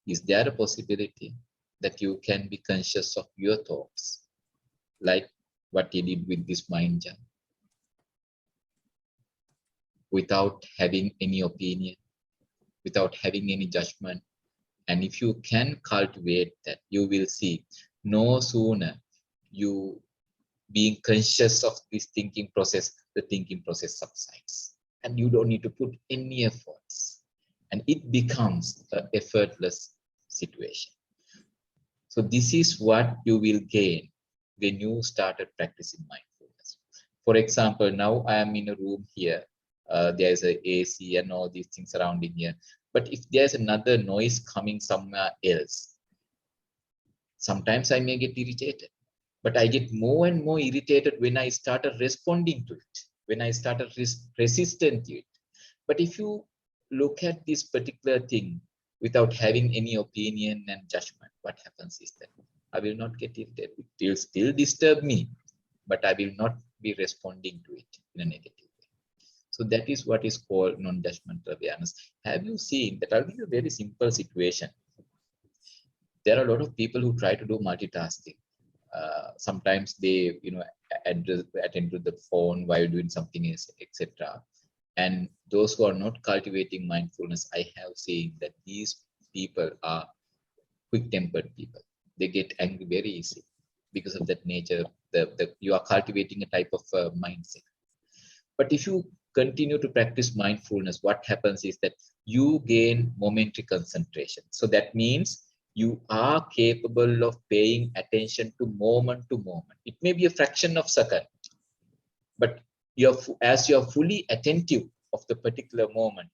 is there a possibility that you can be conscious of your thoughts, like what you did with this mind jump, without having any opinion, without having any judgment? And if you can cultivate that, you will see no sooner you being conscious of this thinking process, the thinking process subsides. And you don't need to put any efforts. And it becomes an effortless situation. So this is what you will gain when you started practicing mindfulness. For example, now I am in a room here. There is a AC and all these things surrounding here. But if there's another noise coming somewhere else, sometimes I may get irritated. But I get more and more irritated when I started responding to it, when I started resistant to it. But if you look at this particular thing without having any opinion and judgment, what happens is that I will not get irritated. It will still disturb me, but I will not be responding to it in a negative way. So that is what is called non-judgmental awareness. Have you seen that? I'll give you a very simple situation. There are a lot of people who try to do multitasking. Sometimes they, attend to the phone while doing something else, etc. And those who are not cultivating mindfulness, I have seen that these people are quick-tempered people. They get angry very easily because of that nature. You are cultivating a type of mindset. But if you continue to practice mindfulness, what happens is that you gain momentary concentration. So that means you are capable of paying attention to moment. It may be a fraction of a second, but as you're fully attentive of the particular moment,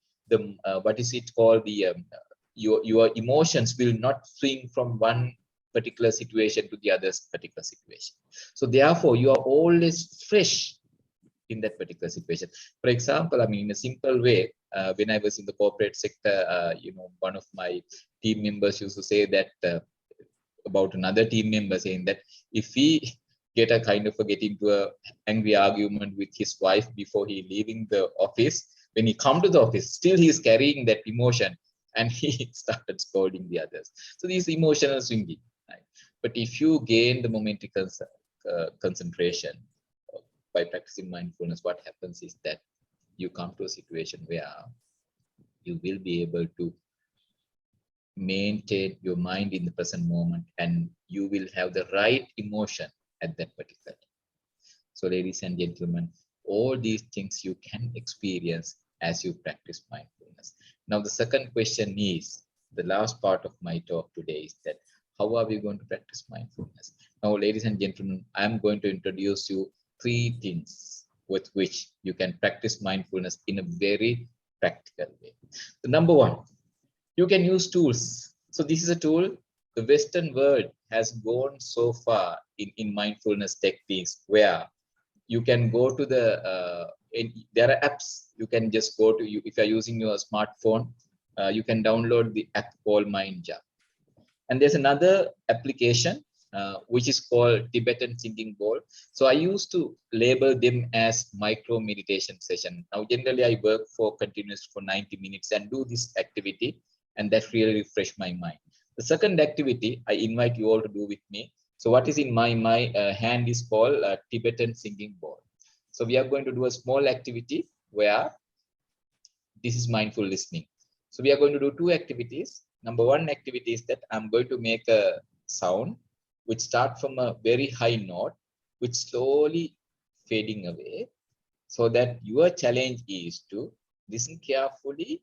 what is it called? Your emotions will not swing from one particular situation to the other particular situation. So therefore, you are always fresh in that particular situation. For example, I mean, in a simple way, when I was in the corporate sector, one of my team members used to say that about another team member, saying that if he get into a angry argument with his wife before he leaving the office, when he come to the office, still he is carrying that emotion and he started scolding the others. So these emotional swinging, right? But if you gain the momentary concentration by practicing mindfulness, what happens is that you come to a situation where you will be able to maintain your mind in the present moment, and you will have the right emotion at that particular time. So ladies and gentlemen, all these things you can experience as you practice mindfulness. Now the second question is, the last part of my talk today is that how are we going to practice mindfulness? Now ladies and gentlemen, I am going to introduce you 3 things with which you can practice mindfulness in a very practical way. The number 1, you can use tools. So this is a tool. The Western world has gone so far in mindfulness techniques where you can go to the there are apps you can just go to. If you're using your smartphone, you can download the app called MindJar. And there's another application which is called Tibetan Singing Bowl. So I used to label them as micro meditation session. Now, generally I work for continuous for 90 minutes and do this activity, and that really refresh my mind. The second activity I invite you all to do with me. So what is in my hand is called Tibetan Singing Bowl. So we are going to do a small activity where this is mindful listening. So we are going to do two activities. Number one activity is that I'm going to make a sound which start from a very high note, which slowly fading away, so that your challenge is to listen carefully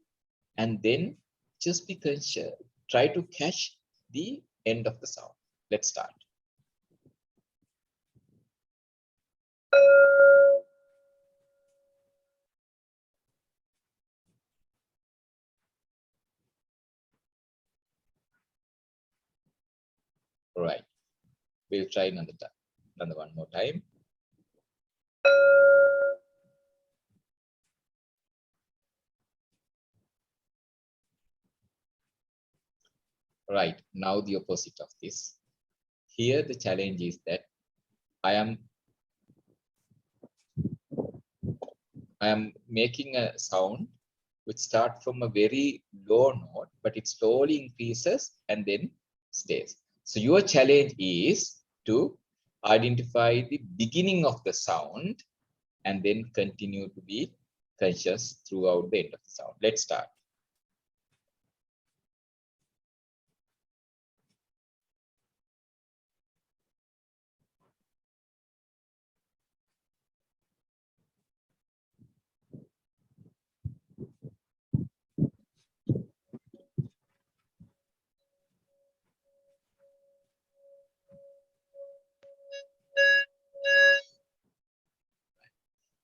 and then just be conscious. Try to catch the end of the sound. Let's start. All right, we'll try another one more time. Right, now the opposite of this. Here the challenge is that I am making a sound which starts from a very low note, but it slowly increases and then stays. So your challenge is to identify the beginning of the sound and then continue to be conscious throughout the end of the sound. Let's start.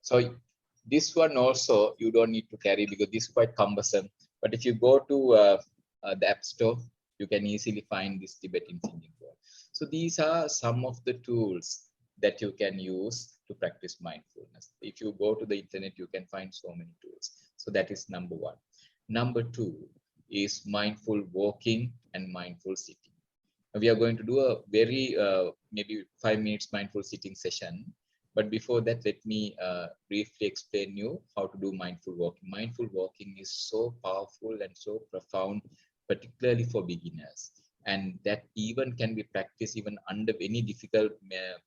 So this one also you don't need to carry because this is quite cumbersome. But if you go to the App Store, you can easily find this Tibetan Singing Bowl. So these are some of the tools that you can use to practice mindfulness. If you go to the internet, you can find so many tools. So that is number one. Number two is mindful walking and mindful sitting. We are going to do a very maybe 5 minutes mindful sitting session. But before that, let me briefly explain you how to do mindful walking. Mindful walking is so powerful and so profound, particularly for beginners. And that even can be practiced even under any difficult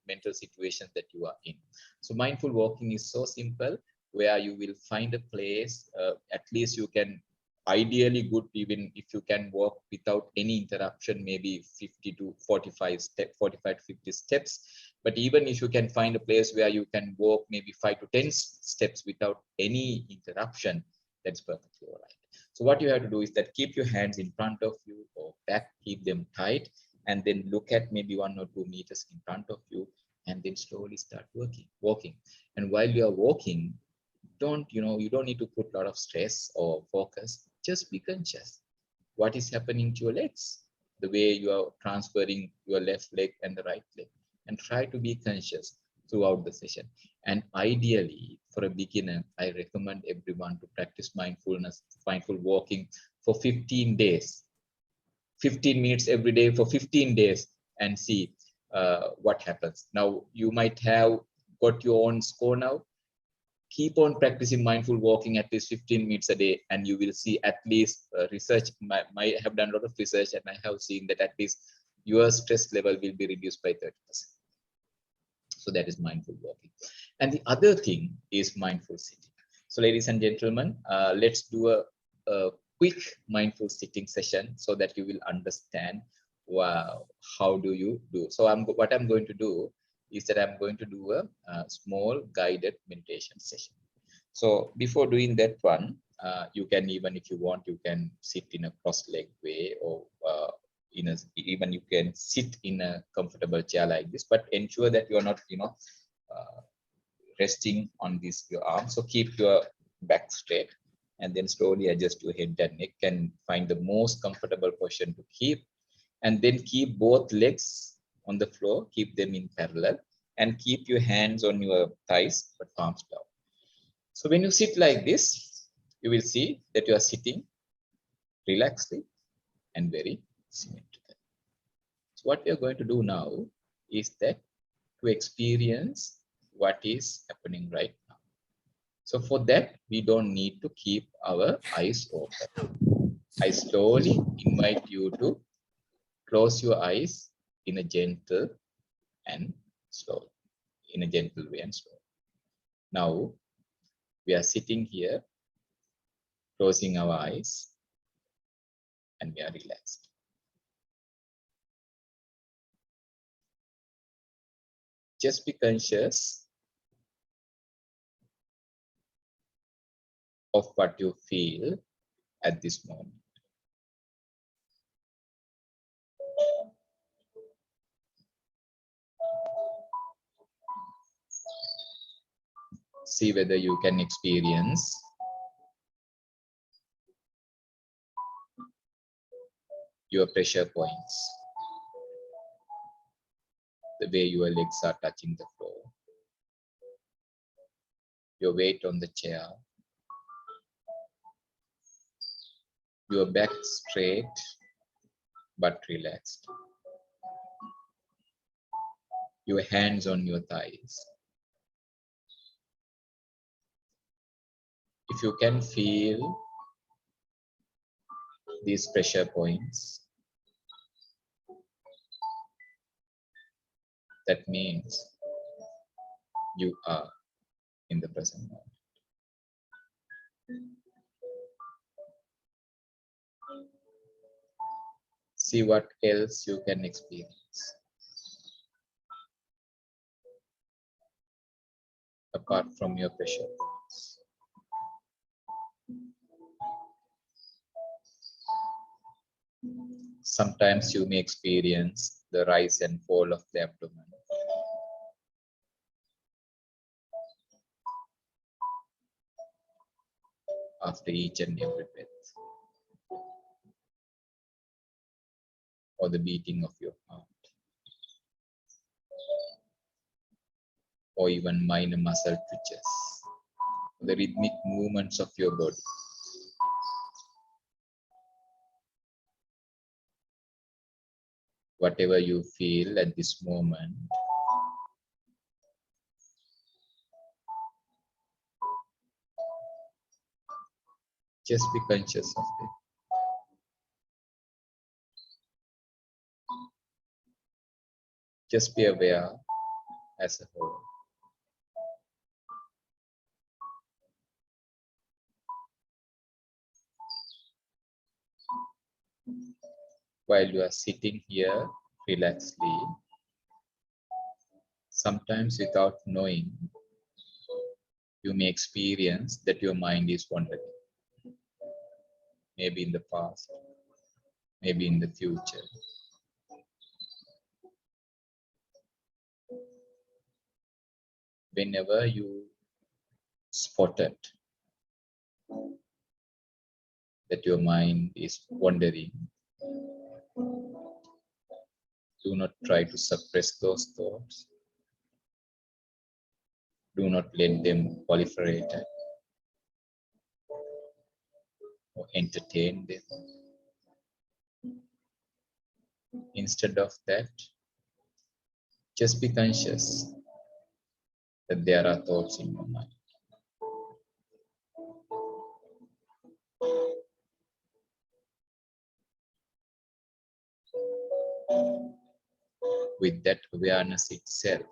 mental situations that you are in. So mindful walking is so simple, where you will find a place, at least you can ideally good even if you can walk without any interruption, maybe 50 to 45 to 50 steps. But even if you can find a place where you can walk maybe 5 to 10 steps without any interruption, that's perfectly all right. So what you have to do is that keep your hands in front of you or back, keep them tight, and then look at maybe 1 or 2 meters in front of you, and then slowly start walking. And while you are walking, you don't need to put a lot of stress or focus. Just be conscious. What is happening to your legs? The way you are transferring your left leg and the right leg. And try to be conscious throughout the session. And ideally, for a beginner, I recommend everyone to practice mindful walking for 15 days. 15 minutes every day for 15 days and see what happens. Now, you might have got your own score now. Keep on practicing mindful walking at least 15 minutes a day, and you will see at least research. I have done a lot of research, and I have seen that at least your stress level will be reduced by 30%. So that is mindful walking. And the other thing is mindful sitting. So ladies and gentlemen, let's do a quick mindful sitting session so that you will understand how do you do. So what I'm going to do is that I'm going to do a small guided meditation session. So before doing that one, you can, even if you want, you can sit in a cross-legged way, or even you can sit in a comfortable chair like this, but ensure that you're not resting on your arm. So keep your back straight and then slowly adjust your head and neck and find the most comfortable position to keep. And then keep both legs on the floor, keep them in parallel, and keep your hands on your thighs but palms down. So when you sit like this, you will see that you are sitting relaxedly and very symmetrical. So what we are going to do now is that to experience what is happening right now. So for that, we don't need to keep our eyes open. I slowly invite you to close your eyes in a gentle and slow, in a gentle way and slow. Now we are sitting here, closing our eyes, and we are relaxed. Just be conscious of what you feel at this moment. See whether you can experience your pressure points, the way your legs are touching the floor, your weight on the chair, your back straight but relaxed, your hands on your thighs. If you can feel these pressure points, that means you are in the present moment. See what else you can experience apart from your pressure points. Sometimes you may experience the rise and fall of the abdomen. After each and every breath, or the beating of your heart, or even minor muscle twitches, the rhythmic movements of your body. Whatever you feel at this moment, just be conscious of it. Just be aware as a whole. While you are sitting here relaxedly, sometimes without knowing, you may experience that your mind is wandering. Maybe in the past, maybe in the future. Whenever you spot it, that your mind is wandering, do not try to suppress those thoughts. Do not let them proliferate or entertain them. Instead of that, just be conscious that there are thoughts in your mind. With that awareness itself,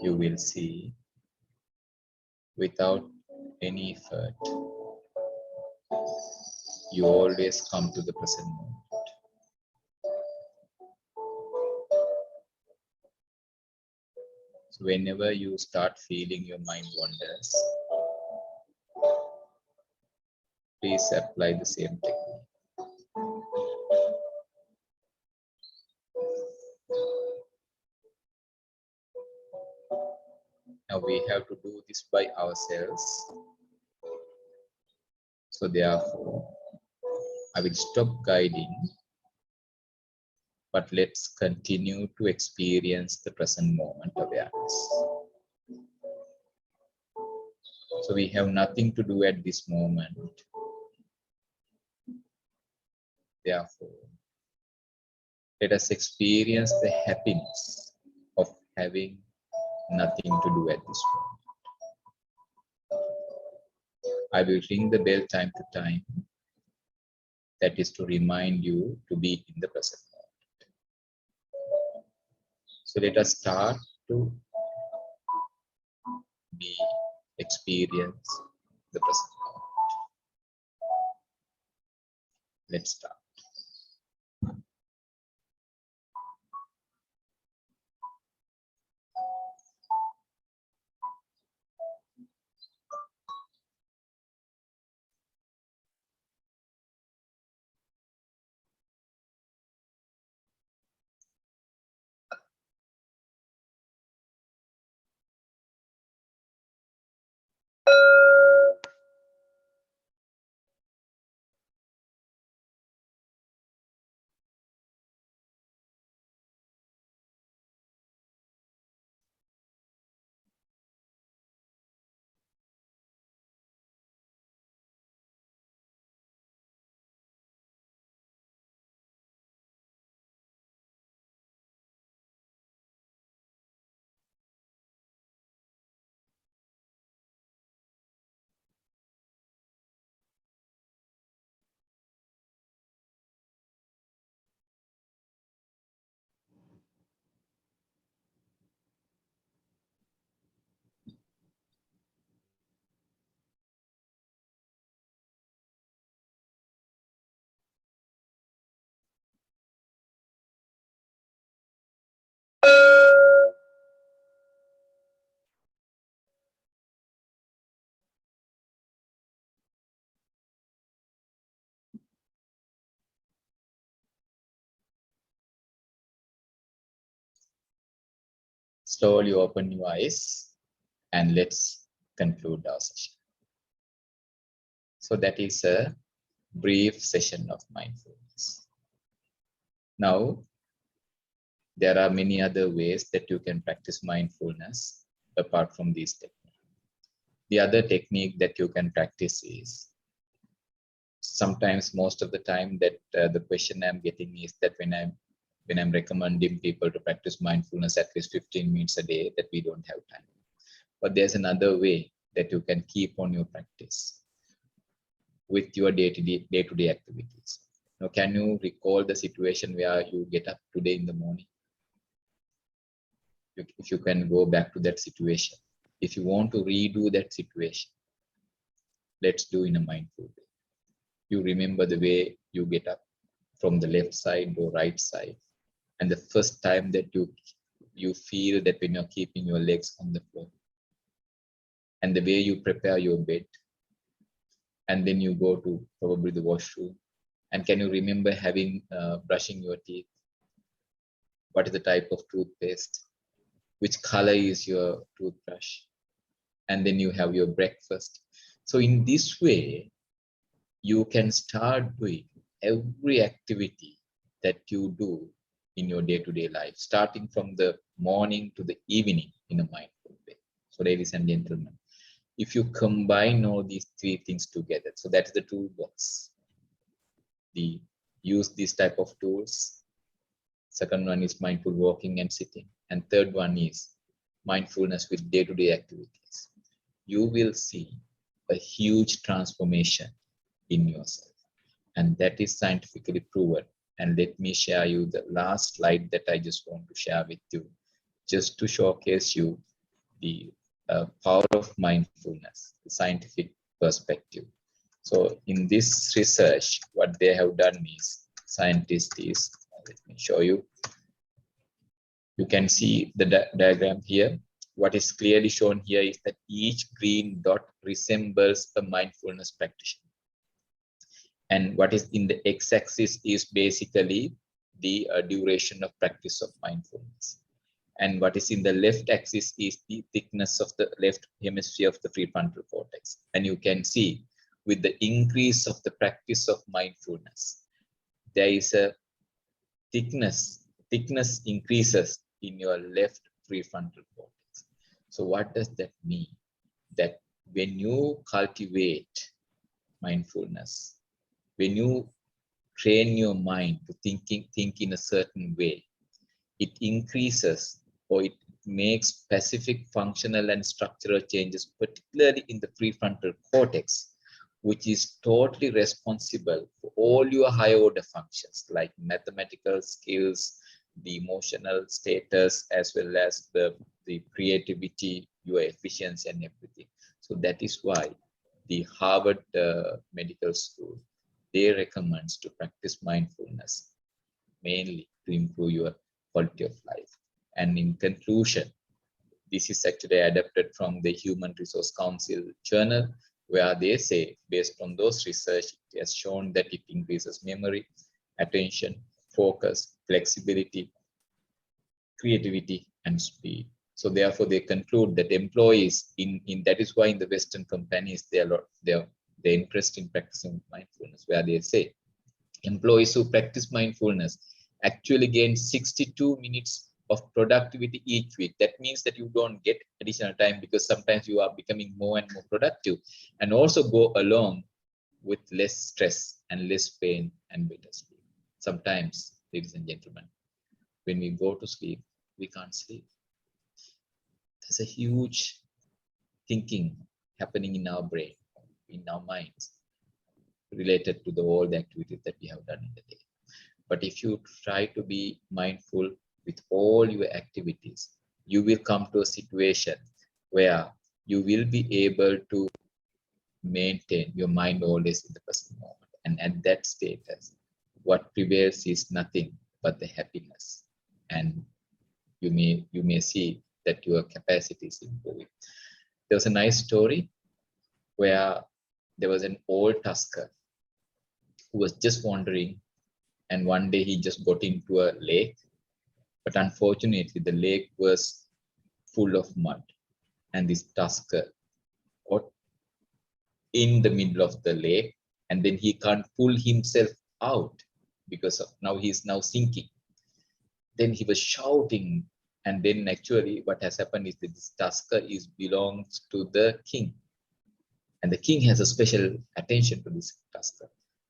you will see, without any effort, you always come to the present moment. So whenever you start feeling your mind wanders, please apply the same technique. Now we have to do this by ourselves. So therefore, I will stop guiding, but let's continue to experience the present moment awareness. So we have nothing to do at this moment. Therefore, let us experience the happiness of having nothing to do at this moment. I will ring the bell time to time. That is to remind you to be in the present moment. So let us start to experience the present moment. Let's start. Slowly open your eyes and let's conclude our session. So that is a brief session of mindfulness. Now, there are many other ways that you can practice mindfulness apart from these techniques. The other technique that you can practice is, sometimes most of the time that the question I'm getting is that when I'm recommending people to practice mindfulness at least 15 minutes a day, that we don't have time. But there's another way that you can keep on your practice with your day-to-day activities. Now, can you recall the situation where you get up today in the morning? If you can go back to that situation. If you want to redo that situation, let's do in a mindful way. You remember the way you get up from the left side or right side, and the first time that you feel that when you're keeping your legs on the floor, and the way you prepare your bed, and then you go to probably the washroom, and can you remember having brushing your teeth? What is the type of toothpaste? Which color is your toothbrush? And then you have your breakfast. So in this way, you can start doing every activity that you do in your day-to-day life, starting from the morning to the evening in a mindful way. So ladies and gentlemen, if you combine all these three things together, so that's the toolbox. Use these type of tools. Second one is mindful walking and sitting. And third one is mindfulness with day-to-day activities. You will see a huge transformation in yourself. And that is scientifically proven. And let me share you the last slide that I just want to share with you, just to showcase you the power of mindfulness, the scientific perspective. So in this research, what they have done is, scientists is, let me show you. You can see the diagram here. What is clearly shown here is that each green dot resembles a mindfulness practitioner. And what is in the x-axis is basically the duration of practice of mindfulness. And what is in the left axis is the thickness of the left hemisphere of the prefrontal cortex. And you can see with the increase of the practice of mindfulness, there is a thickness increases in your left prefrontal cortex. So what does that mean? That when you cultivate mindfulness, when you train your mind to think in a certain way, it increases or it makes specific functional and structural changes, particularly in the prefrontal cortex, which is totally responsible for all your higher order functions like mathematical skills, the emotional status, as well as the creativity, your efficiency and everything. So that is why the Harvard Medical School, they recommend to practice mindfulness mainly to improve your quality of life. And in conclusion, this is actually adapted from the Human Resource Council journal, where they say, based on those research, it has shown that it increases memory, attention, focus, flexibility, creativity, and speed. So therefore, they conclude that employees in that is why in the Western companies they're interested in practicing mindfulness, where they say employees who practice mindfulness actually gain 62 minutes of productivity each week. That means that you don't get additional time because sometimes you are becoming more and more productive, and also go along with less stress and less pain and better sleep. Sometimes, ladies and gentlemen, when we go to sleep, we can't sleep. There's a huge thinking happening in our brain, in our minds, related to all the activities that we have done in the day. But if you try to be mindful with all your activities, you will come to a situation where you will be able to maintain your mind always in the present moment. And at that status, what prevails is nothing but the happiness. And you may see that your capacity is improving. There was a nice story where there was an old tusker who was just wandering, and one day he just got into a lake, but unfortunately the lake was full of mud, and this tusker got in the middle of the lake, and then he can't pull himself out because of he's now sinking. Then he was shouting, and then actually what has happened is that this tusker belongs to the king, and the king has a special attention to this tusker.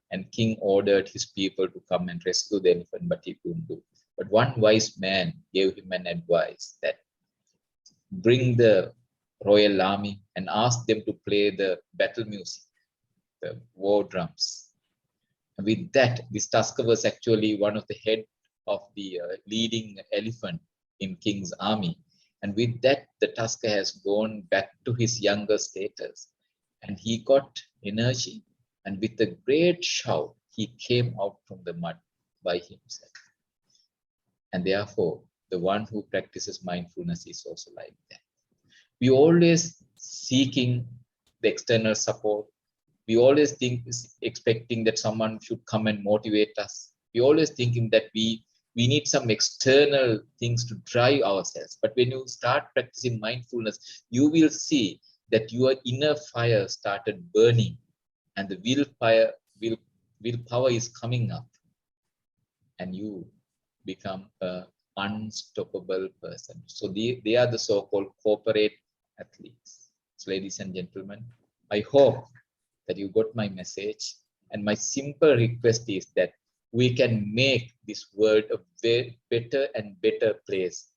And king ordered his people to come and rescue the elephant, but he couldn't do. But one wise man gave him an advice that bring the royal army and ask them to play the battle music, the war drums. And with that, this tusker was actually one of the head of the leading elephant in king's army. And with that, the tusker has gone back to his younger status, and he got energy. And with a great shout, he came out from the mud by himself. And therefore, the one who practices mindfulness is also like that. We always seeking the external support. We always expecting that someone should come and motivate us. We always thinking that we need some external things to drive ourselves. But when you start practicing mindfulness, you will see that your inner fire started burning, and the willpower is coming up, and you become an unstoppable person. So they are the so-called corporate athletes. So ladies and gentlemen, I hope that you got my message, and my simple request is that we can make this world a very better and better place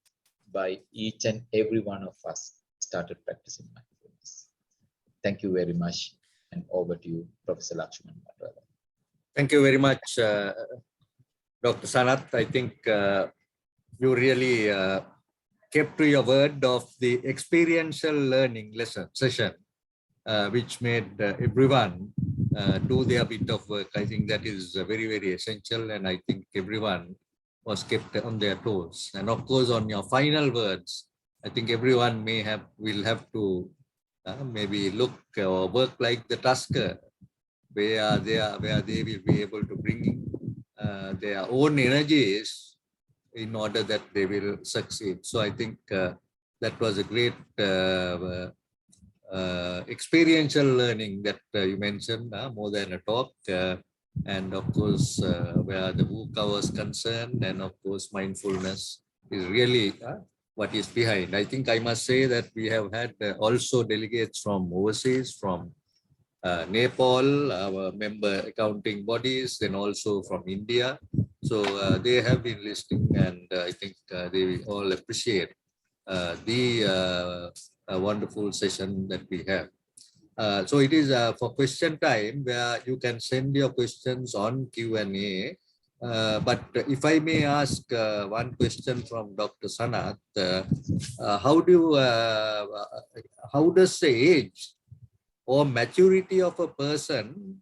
by each and every one of us started practicing mindfulness. Thank you very much. And over to you, Professor Lakshman. Thank you very much, Dr. Sanath. I think you really kept to your word of the experiential learning session, which made everyone do their bit of work. I think that is very, very essential, and I think everyone was kept on their toes. And of course, on your final words, I think everyone will have to maybe look or work like the tusker, where they will be able to bring their own energies in order that they will succeed. So I think that was a great experiential learning that you mentioned, more than a talk. And of course, where the VUCA was concerned, and of course, mindfulness is really what is behind. I think I must say that we have had also delegates from overseas, from Nepal, our member accounting bodies, then also from India. So they have been listening, and I think they all appreciate the wonderful session that we have. So it is for question time, where you can send your questions on Q&A. But if I may ask one question from Dr. Sanath, how does the age or maturity of a person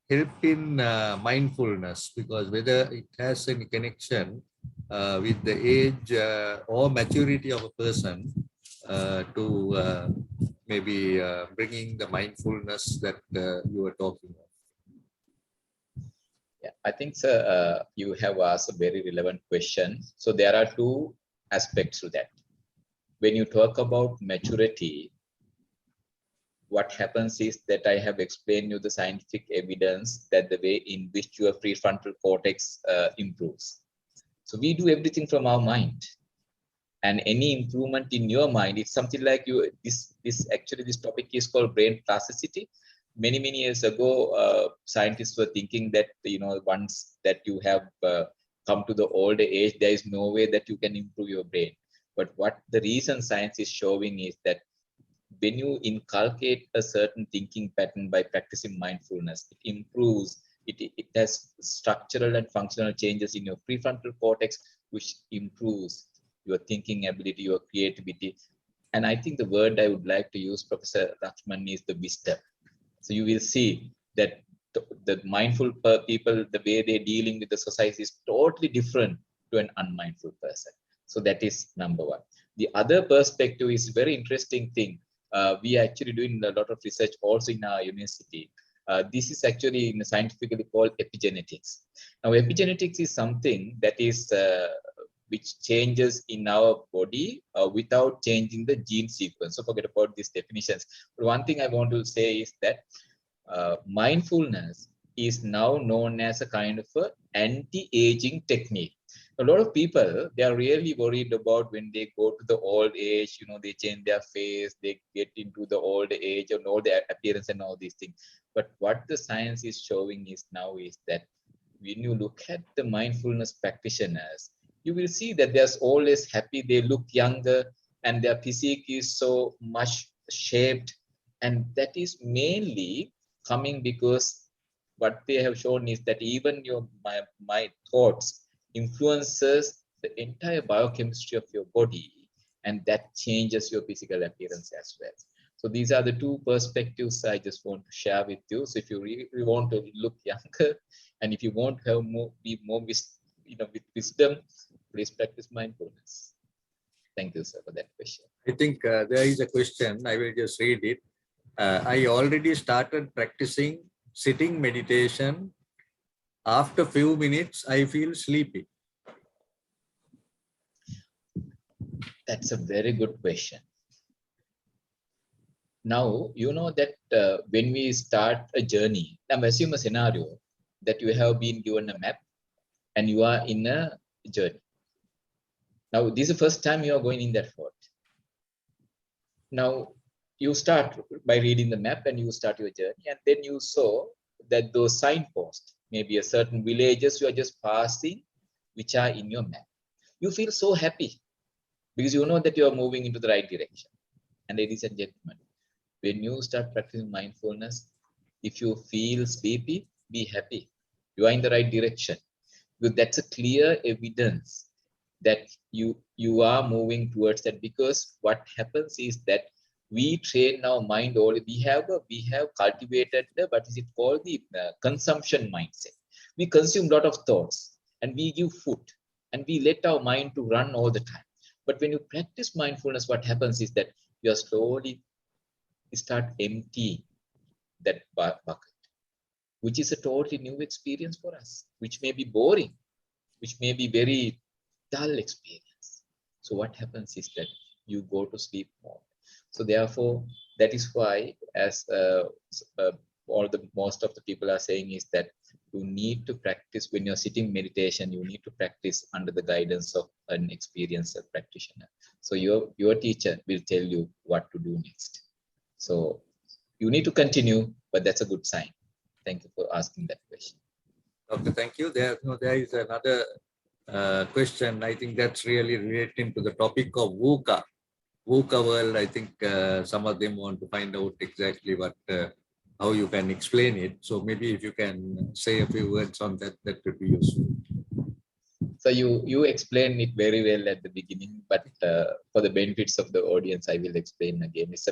help in mindfulness? Because whether it has any connection with the age or maturity of a person to maybe bringing the mindfulness that you were talking about. Yeah, I think, sir, you have asked a very relevant question. So there are two aspects to that. When you talk about maturity, what happens is that I have explained you the scientific evidence that the way in which your prefrontal cortex improves. So we do everything from our mind, and any improvement in your mind, it's something like this topic is called brain plasticity. Many years ago, scientists were thinking that, once that you have come to the older age, there is no way that you can improve your brain. But what the reason science is showing is that when you inculcate a certain thinking pattern by practicing mindfulness, it improves, it has structural and functional changes in your prefrontal cortex, which improves your thinking ability, your creativity. And I think the word I would like to use, Professor Lakshman, is the wisdom. So you will see that the mindful people, the way they're dealing with the society is totally different to an unmindful person. So that is number one. The other perspective is a very interesting thing. We are actually doing a lot of research also in our university. This is actually scientifically called epigenetics. Now, epigenetics is something that is which changes in our body without changing the gene sequence. So forget about these definitions. But one thing I want to say is that mindfulness is now known as a kind of a anti-aging technique. A lot of people, they are really worried about when they go to the old age, they change their face, they get into the old age and all their appearance and all these things. But what the science is showing is now is that when you look at the mindfulness practitioners, you will see that they're always happy, they look younger, and their physique is so much shaped. And that is mainly coming because what they have shown is that even my thoughts influences the entire biochemistry of your body, and that changes your physical appearance as well. So these are the two perspectives I just want to share with you. So if you really want to look younger, and if you want to have be more with wisdom, please practice mindfulness. Thank you, sir, for that question. I think there is a question. I will just read it. I already started practicing sitting meditation. After few minutes, I feel sleepy. That's a very good question. Now, you know that when we start a journey, now assume a scenario that you have been given a map and you are in a journey. Now, this is the first time you are going in that fort. Now, you start by reading the map and you start your journey, and then you saw that those signposts, maybe a certain villages you are just passing, which are in your map. You feel so happy because you know that you are moving into the right direction. And ladies and gentlemen, when you start practicing mindfulness, if you feel sleepy, be happy. You are in the right direction. Because that's a clear evidence that you are moving towards that. Because what happens is that we train our mind only. We have cultivated what is it called, the consumption mindset. We consume a lot of thoughts and we give food and we let our mind to run all the time. But when you practice mindfulness, what happens is that you are slowly start emptying that bucket, which is a totally new experience for us, which may be boring, which may be very dull experience. So what happens is that you go to sleep more. So therefore, that is why, as most of the people are saying, is that you need to practice when you're sitting meditation, you need to practice under the guidance of an experienced practitioner. So your teacher will tell you what to do next. So you need to continue, but that's a good sign. Thank you for asking that question. Doctor, thank you. There is another question. I think that's really relating to the topic of VUCA. VUCA world, I think some of them want to find out exactly what how you can explain it. So maybe if you can say a few words on that, that would be useful. So you explained it very well at the beginning, but for the benefits of the audience, I will explain again. It's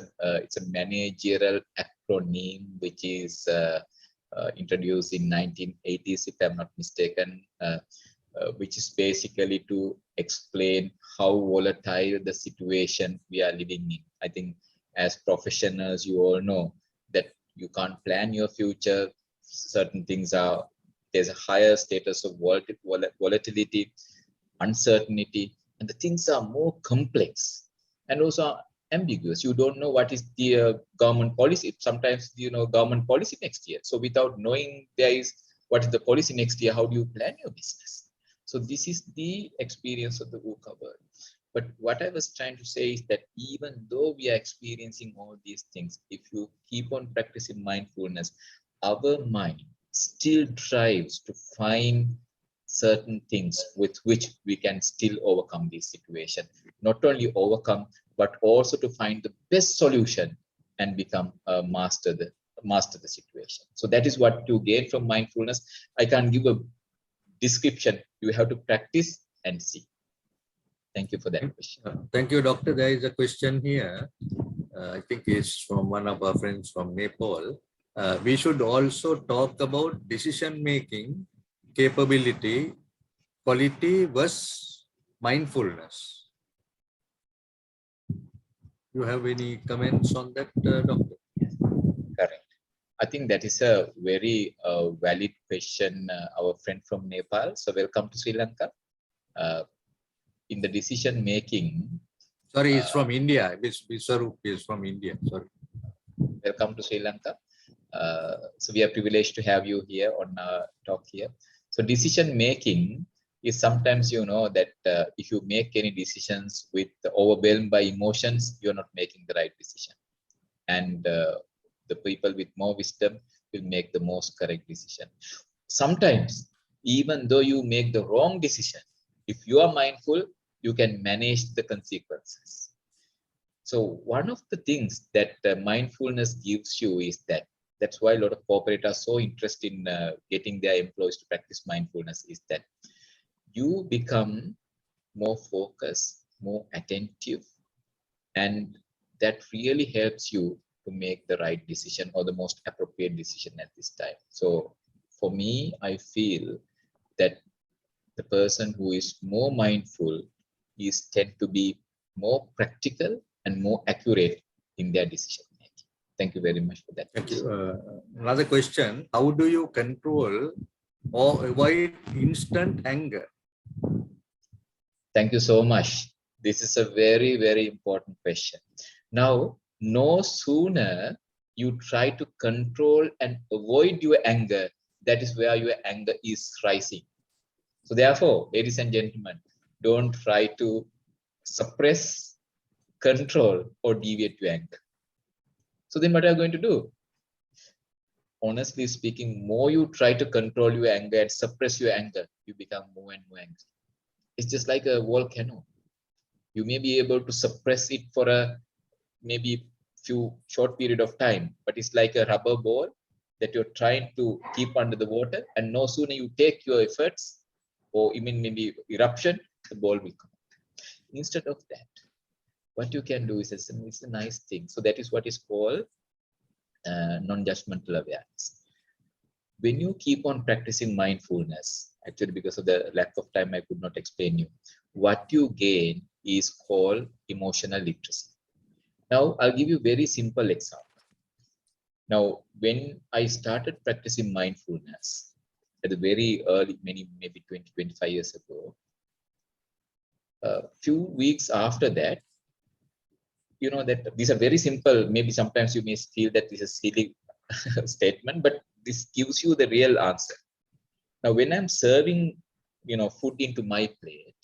a managerial acronym which is introduced in 1980s, if I'm not mistaken, which is basically to explain how volatile the situation we are living in. I think as professionals, you all know that you can't plan your future. Certain things are, there's a higher status of volatility, uncertainty, and the things are more complex and also ambiguous. You don't know what is the government policy. Sometimes you know government policy next year. So without knowing there is what is the policy next year, how do you plan your business? So this is the experience of the VUCA world. But what I was trying to say is that even though we are experiencing all these things, if you keep on practicing mindfulness, our mind still drives to find certain things with which we can still overcome this situation. Not only overcome, but also to find the best solution and become a master the situation. So that is what you gain from mindfulness. I can't give a description. You have to practice and see. Thank you for that question. Thank you, Doctor. There is a question here. I think it's from one of our friends from Nepal. We should also talk about decision-making capability, quality versus mindfulness. You have any comments on that, Doctor? Yes, correct. I think that is a very valid question, our friend from Nepal. So welcome to Sri Lanka. In the decision making. Sorry, it's from India. Biswarup is from India. Sorry. Welcome to Sri Lanka. So we are privileged to have you here on our talk here. So decision making is sometimes, you know, that if you make any decisions with overwhelmed by emotions, you're not making the right decision. And the people with more wisdom will make the most correct decision. Sometimes, even though you make the wrong decision, if you are mindful, you can manage the consequences. So one of the things that mindfulness gives you is that's why a lot of corporates are so interested in getting their employees to practice mindfulness, is that you become more focused, more attentive, and that really helps you to make the right decision or the most appropriate decision at this time. So for me, I feel that the person who is more mindful tend to be more practical and more accurate in their decision making. Thank you very much for that. Thank you. Another question: how do you control or avoid instant anger? Thank you so much. This is a very, very important question. Now, no sooner you try to control and avoid your anger, that is where your anger is rising. So therefore, ladies and gentlemen, don't try to suppress, control, or deviate your anger. So then what are you going to do? Honestly speaking, more you try to control your anger and suppress your anger, you become more and more angry. It's just like a volcano. You may be able to suppress it for a maybe few short period of time, but it's like a rubber ball that you're trying to keep under the water, and no sooner you take your efforts or even maybe eruption, the ball will come. Instead of that, what you can do is it's a nice thing. So that is what is called non-judgmental awareness. When you keep on practicing mindfulness, actually because of the lack of time, I could not explain you. What you gain is called emotional literacy. Now, I'll give you a very simple example. Now, when I started practicing mindfulness at the very early, maybe 20, 25 years ago, a few weeks after that, you know that these are very simple. Maybe sometimes you may feel that this is a silly statement, but this gives you the real answer. Now, when I'm serving, food into my plate,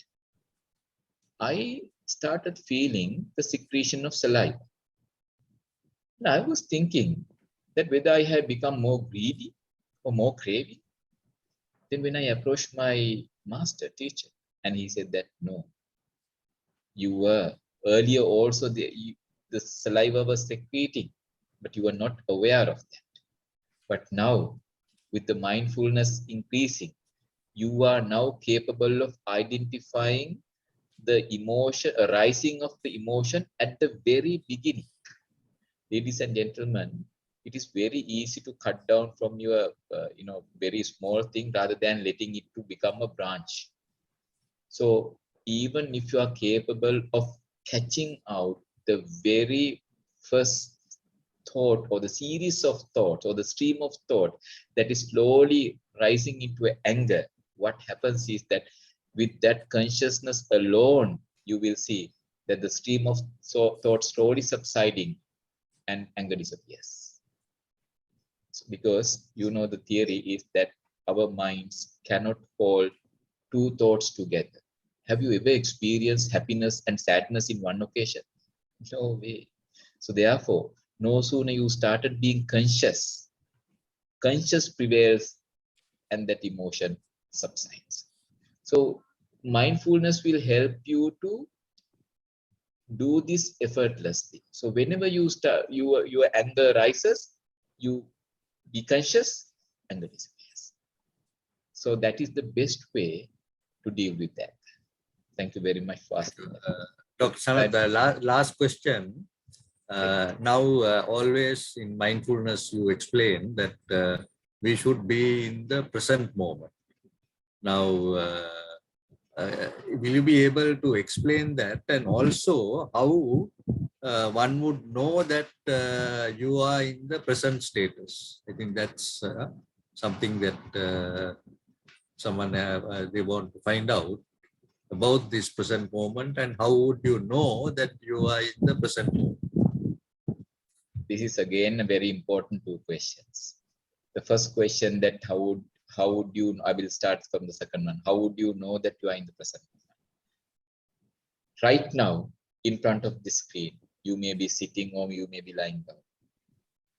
I started feeling the secretion of saliva. And I was thinking that whether I have become more greedy or more craving. Then when I approached my master teacher, and he said that, no, you were earlier also, the saliva was secreting, but you were not aware of that. But now, with the mindfulness increasing, you are now capable of identifying the emotion, arising of the emotion at the very beginning. Ladies and gentlemen, it is very easy to cut down from your, very small thing rather than letting it to become a branch. So even if you are capable of catching out the very first thought or the series of thoughts or the stream of thought that is slowly rising into anger, what happens is that with that consciousness alone, you will see that the stream of thought slowly subsiding and anger disappears. Because the theory is that our minds cannot hold two thoughts together. Have you ever experienced happiness and sadness in one occasion? No way. So therefore, no sooner you started being conscious prevails and that emotion subsides. So mindfulness will help you to do this effortlessly. So whenever you start, your anger rises, you be conscious, anger disappears. So that is the best way to deal with that. Thank you very much for asking. Dr. Sanath, the last question. Now, always in mindfulness, you explain that we should be in the present moment. Now, will you be able to explain that, and also how one would know that you are in the present status? I think that's something that someone they want to find out about this present moment, and how would you know that you are in the present moment? This is again a very important two questions. The first question, that how would you, I will start from the second one. How would you know that you are in the present moment? Right now, in front of the screen, you may be sitting or you may be lying down.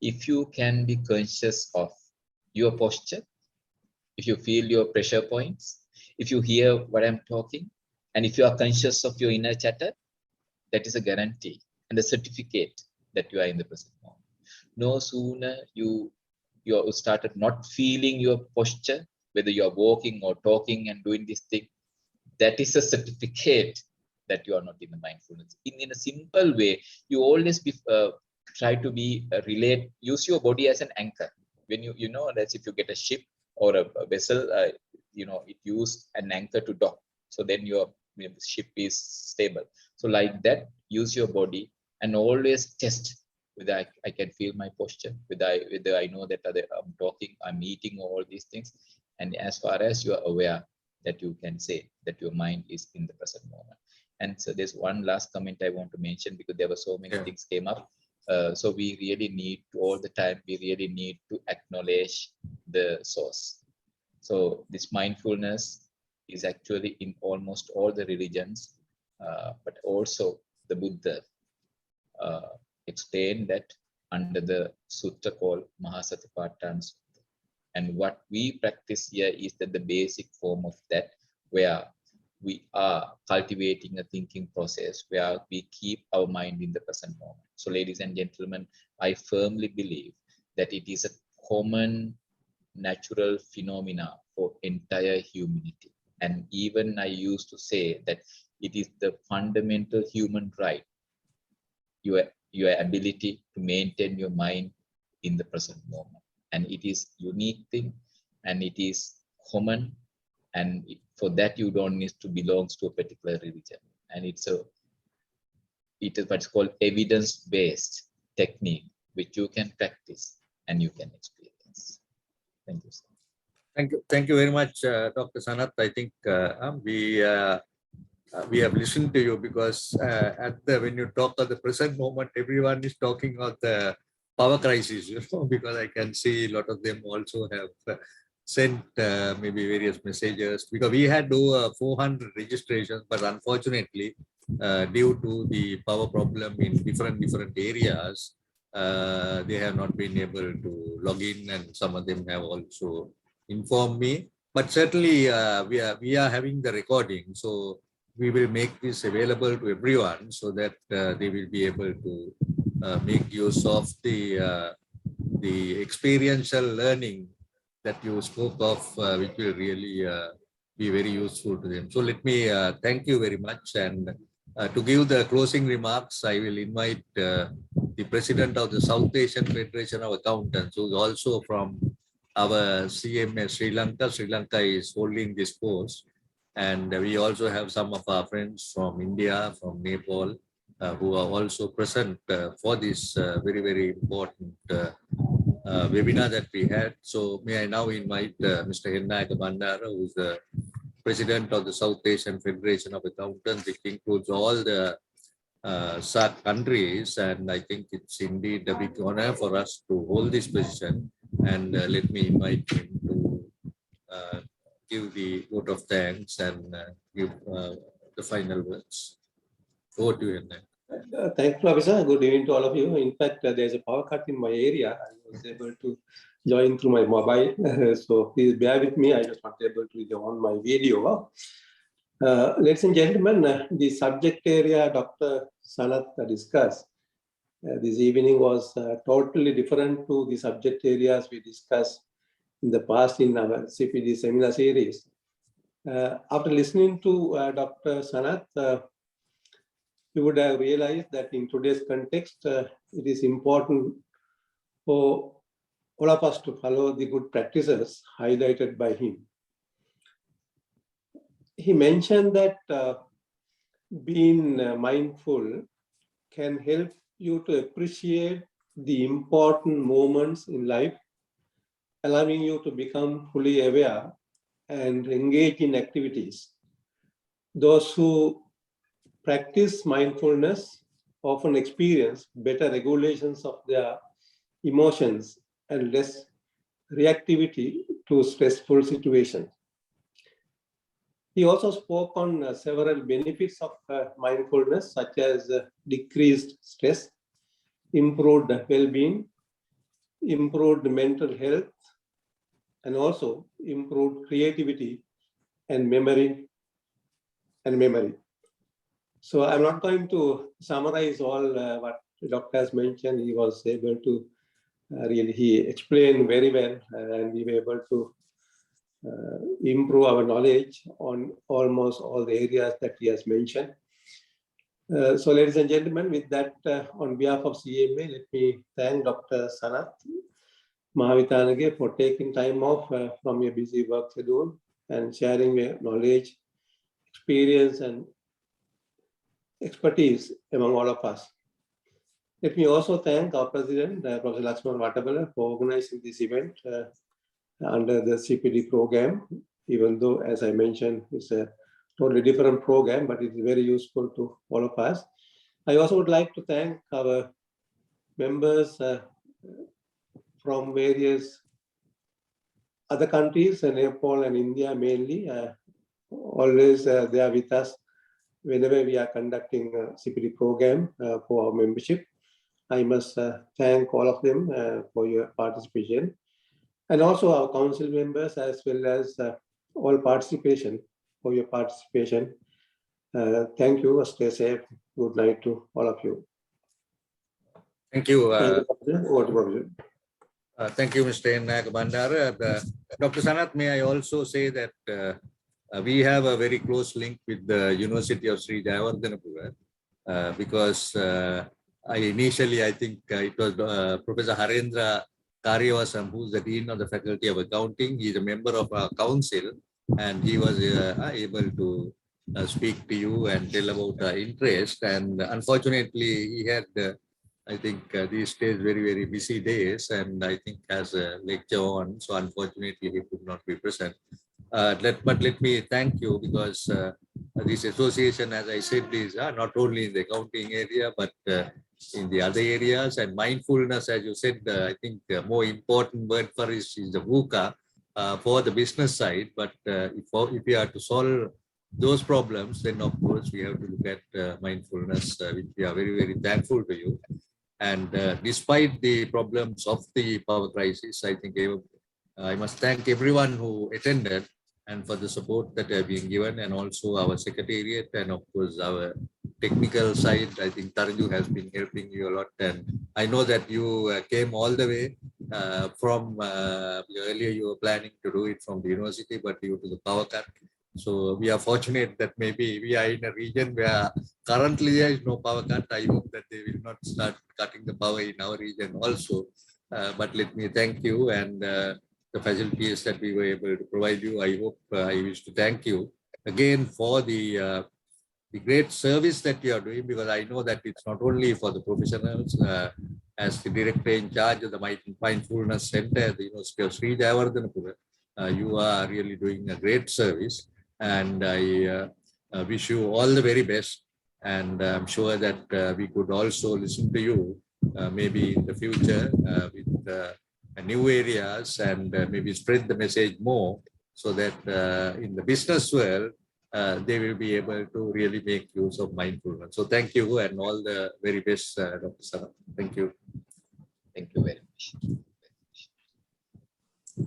If you can be conscious of your posture, if you feel your pressure points, if you hear what I'm talking, and if you are conscious of your inner chatter, that is a guarantee and a certificate that you are in the present moment. No sooner you started not feeling your posture, whether you are walking or talking and doing this thing, that is a certificate that you are not in the mindfulness. In a simple way, you always try to be use your body as an anchor. When that's if you get a ship or a vessel, it use an anchor to dock. So then your ship is stable. So like that, use your body and always test whether I can feel my posture, whether I know that I'm talking, I'm eating, all these things. And as far as you are aware, that you can say that your mind is in the present moment. And so there's one last comment I want to mention, because there were so many things came up. So we really need to, all the time, we really need to acknowledge the source. So this mindfulness is actually in almost all the religions, but also the Buddha explained that under the sutta called Mahasatipatthana Sutta. And what we practice here is that the basic form of that, where we are cultivating a thinking process where we keep our mind in the present moment. So ladies and gentlemen, I firmly believe that it is a common natural phenomena for entire humanity. And even I used to say that it is the fundamental human right, your ability to maintain your mind in the present moment. And it is unique thing, and it is common, and for that you don't need to belong to a particular religion. And it is what's called evidence-based technique, which you can practice and you can experience. Thank you, sir. Thank you very much, Dr. Sanath. I think we have listened to you, because when you talk of the present moment, everyone is talking of the power crisis, because I can see a lot of them also have sent maybe various messages, because we had over 400 registrations, but unfortunately, due to the power problem in different areas, they have not been able to log in, and some of them have also informed me. But certainly, we are having the recording, so we will make this available to everyone so that they will be able to make use of the experiential learning that you spoke of, which will really be very useful to them. So let me thank you very much. And to give the closing remarks, I will invite the President of the South Asian Federation of Accountants, who is also from our CMA Sri Lanka. Sri Lanka is holding this post. And we also have some of our friends from India, from Nepal, who are also present for this very important webinar that we had. So may I now invite Mr. Hennaka Bandara, who is the President of the South Asian Federation of Accountants, which includes all the SAARC countries. And I think it's indeed a big honor for us to hold this position. And let me invite him to give the vote of thanks and give the final words. Over to you, Hennaka. Thank you, Professor. Good evening to all of you. In fact, there's a power cut in my area. I was able to join through my mobile. So please bear with me. I was not able to join my video. Ladies and gentlemen, the subject area Dr. Sanath discussed this evening was totally different to the subject areas we discussed in the past in our CPD seminar series. After listening to Dr. Sanath, you would have realized that in today's context, it is important for all of us to follow the good practices highlighted by him. He mentioned that being mindful can help you to appreciate the important moments in life, allowing you to become fully aware and engage in activities. Those who practice mindfulness often experience better regulations of their emotions and less reactivity to stressful situations. He also spoke on several benefits of mindfulness, such as decreased stress, improved well-being, improved mental health, and also improved creativity and memory. So I'm not going to summarize all what the doctor has mentioned. He was able to he explained very well, and we were able to improve our knowledge on almost all the areas that he has mentioned. So ladies and gentlemen, with that, on behalf of CMA, let me thank Dr. Sanath Mahawithanage for taking time off from your busy work schedule and sharing your knowledge, experience, and expertise among all of us. Let me also thank our President, Professor Lakshman Vatabala, for organizing this event under the CPD program, even though, as I mentioned, it's a totally different program, but it's very useful to all of us. I also would like to thank our members from various other countries, Nepal and India mainly. Always they are with us whenever we are conducting a CPD program for our membership. I must thank all of them for your participation, and also our council members, as well as all participation for your participation. Thank you. Stay safe. Good night to all of you. Thank you. Thank Thank you, you, Mr. Hennaka Bandara. Dr. Sanath, may I also say that we have a very close link with the University of Sri Jayawardenapura because I think it was Professor Harendra Karyavasam, who's the Dean of the Faculty of Accounting. He's a member of our council, and he was able to speak to you and tell about our interest. And unfortunately, he had, I think, these days very busy days, and I think has a lecture on. So unfortunately, he could not be present. But let me thank you, because this association, as I said, is not only in the accounting area, but in the other areas. And mindfulness, as you said, I think the more important word for us is the VUCA, for the business side. But if we are to solve those problems, then of course we have to look at mindfulness, which we are very, very thankful to you. And despite the problems of the power crisis, I think I must thank everyone who attended and for the support that have been given, and also our secretariat and of course our technical side. I think Taranju has been helping you a lot, and I know that you came all the way from earlier you were planning to do it from the university, but due to the power cut. So we are fortunate that maybe we are in a region where currently there is no power cut. I hope that they will not start cutting the power in our region also. But let me thank you, and the facilities that we were able to provide you. I hope I wish to thank you again for the great service that you are doing, because I know that it's not only for the professionals. As the director in charge of the Mindfulness Center at the University of Sri Jayawardenapura, you are really doing a great service, and I wish you all the very best. And I'm sure that we could also listen to you maybe in the future with new areas, and maybe spread the message more, so that in the business world, they will be able to really make use of mindfulness. So thank you, and all the very best, Dr. Sanath. Thank you. Thank you very much.